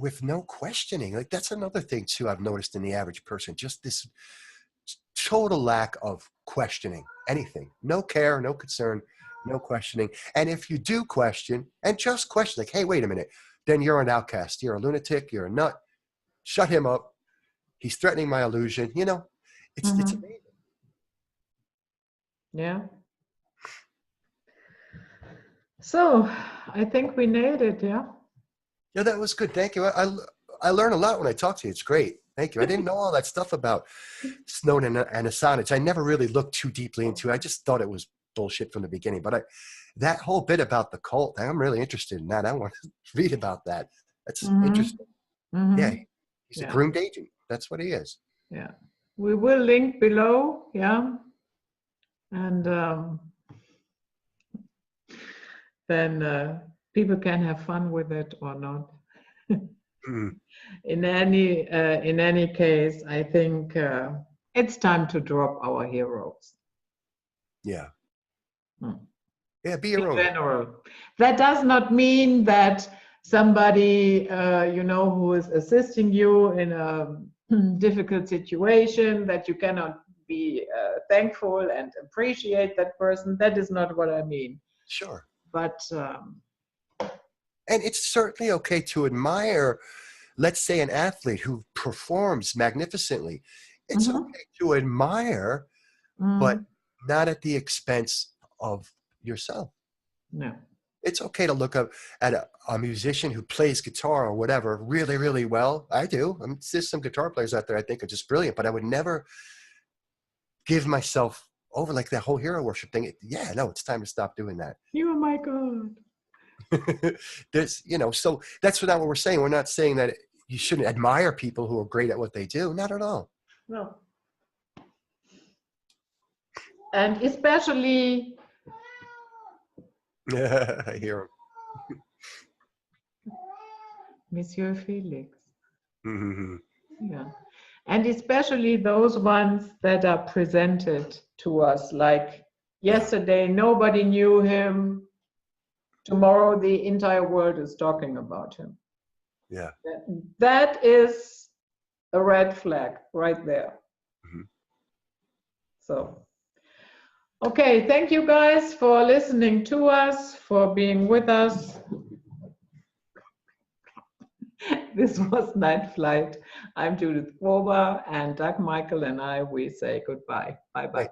[SPEAKER 2] with no questioning. Like that's another thing too I've noticed in the average person. Just this total lack of questioning anything. No care, no concern, no questioning. And if you do question, and just question, like, hey, wait a minute, then you're an outcast. You're a lunatic. You're a nut. Shut him up. He's threatening my illusion. You know, it's
[SPEAKER 1] Mm-hmm.
[SPEAKER 2] amazing.
[SPEAKER 1] Yeah. So I think we nailed it, yeah?
[SPEAKER 2] Yeah, that was good. Thank you. I learn a lot when I talk to you. It's great. Thank you. I didn't know all that stuff about Snowden and Assange. I never really looked too deeply into it. I just thought it was bullshit from the beginning. But that whole bit about the cult, I'm really interested in that. I want to read about that. That's interesting.
[SPEAKER 1] Mm-hmm.
[SPEAKER 2] Yeah, he's a
[SPEAKER 1] Yeah.
[SPEAKER 2] groomed agent. That's what he is.
[SPEAKER 1] Yeah. We will link below, yeah? And then people can have fun with it or not.
[SPEAKER 2] Mm.
[SPEAKER 1] In any case, I think it's time to drop our heroes.
[SPEAKER 2] Yeah.
[SPEAKER 1] Hmm.
[SPEAKER 2] Yeah, be your own.
[SPEAKER 1] In general, that does not mean that somebody who is assisting you in a difficult situation, that you cannot be thankful and appreciate that person. That is not what I mean.
[SPEAKER 2] Sure.
[SPEAKER 1] But
[SPEAKER 2] and it's certainly okay to admire, let's say, an athlete who performs magnificently. It's okay to admire, but not at the expense of yourself.
[SPEAKER 1] No.
[SPEAKER 2] It's okay to look up at a musician who plays guitar or whatever really, really well. I do. I mean, there's some guitar players out there I think are just brilliant, but I would never give myself over like that whole hero worship thing. Yeah, no, it's time to stop doing that.
[SPEAKER 1] You are my God.
[SPEAKER 2] There's, so that's not what we're saying. We're not saying that you shouldn't admire people who are great at what they do. Not at all.
[SPEAKER 1] No. And especially,
[SPEAKER 2] I hear
[SPEAKER 1] Monsieur Felix.
[SPEAKER 2] him.
[SPEAKER 1] Yeah. And especially those ones that are presented to us, like yesterday, nobody knew him. Tomorrow, the entire world is talking about him.
[SPEAKER 2] Yeah.
[SPEAKER 1] That is a red flag right there.
[SPEAKER 2] Mm-hmm.
[SPEAKER 1] So, okay, thank you guys for listening to us, for being with us. This was Night Flight. I'm Judith Grober, and Doug Michael and I, we say goodbye. Bye-bye.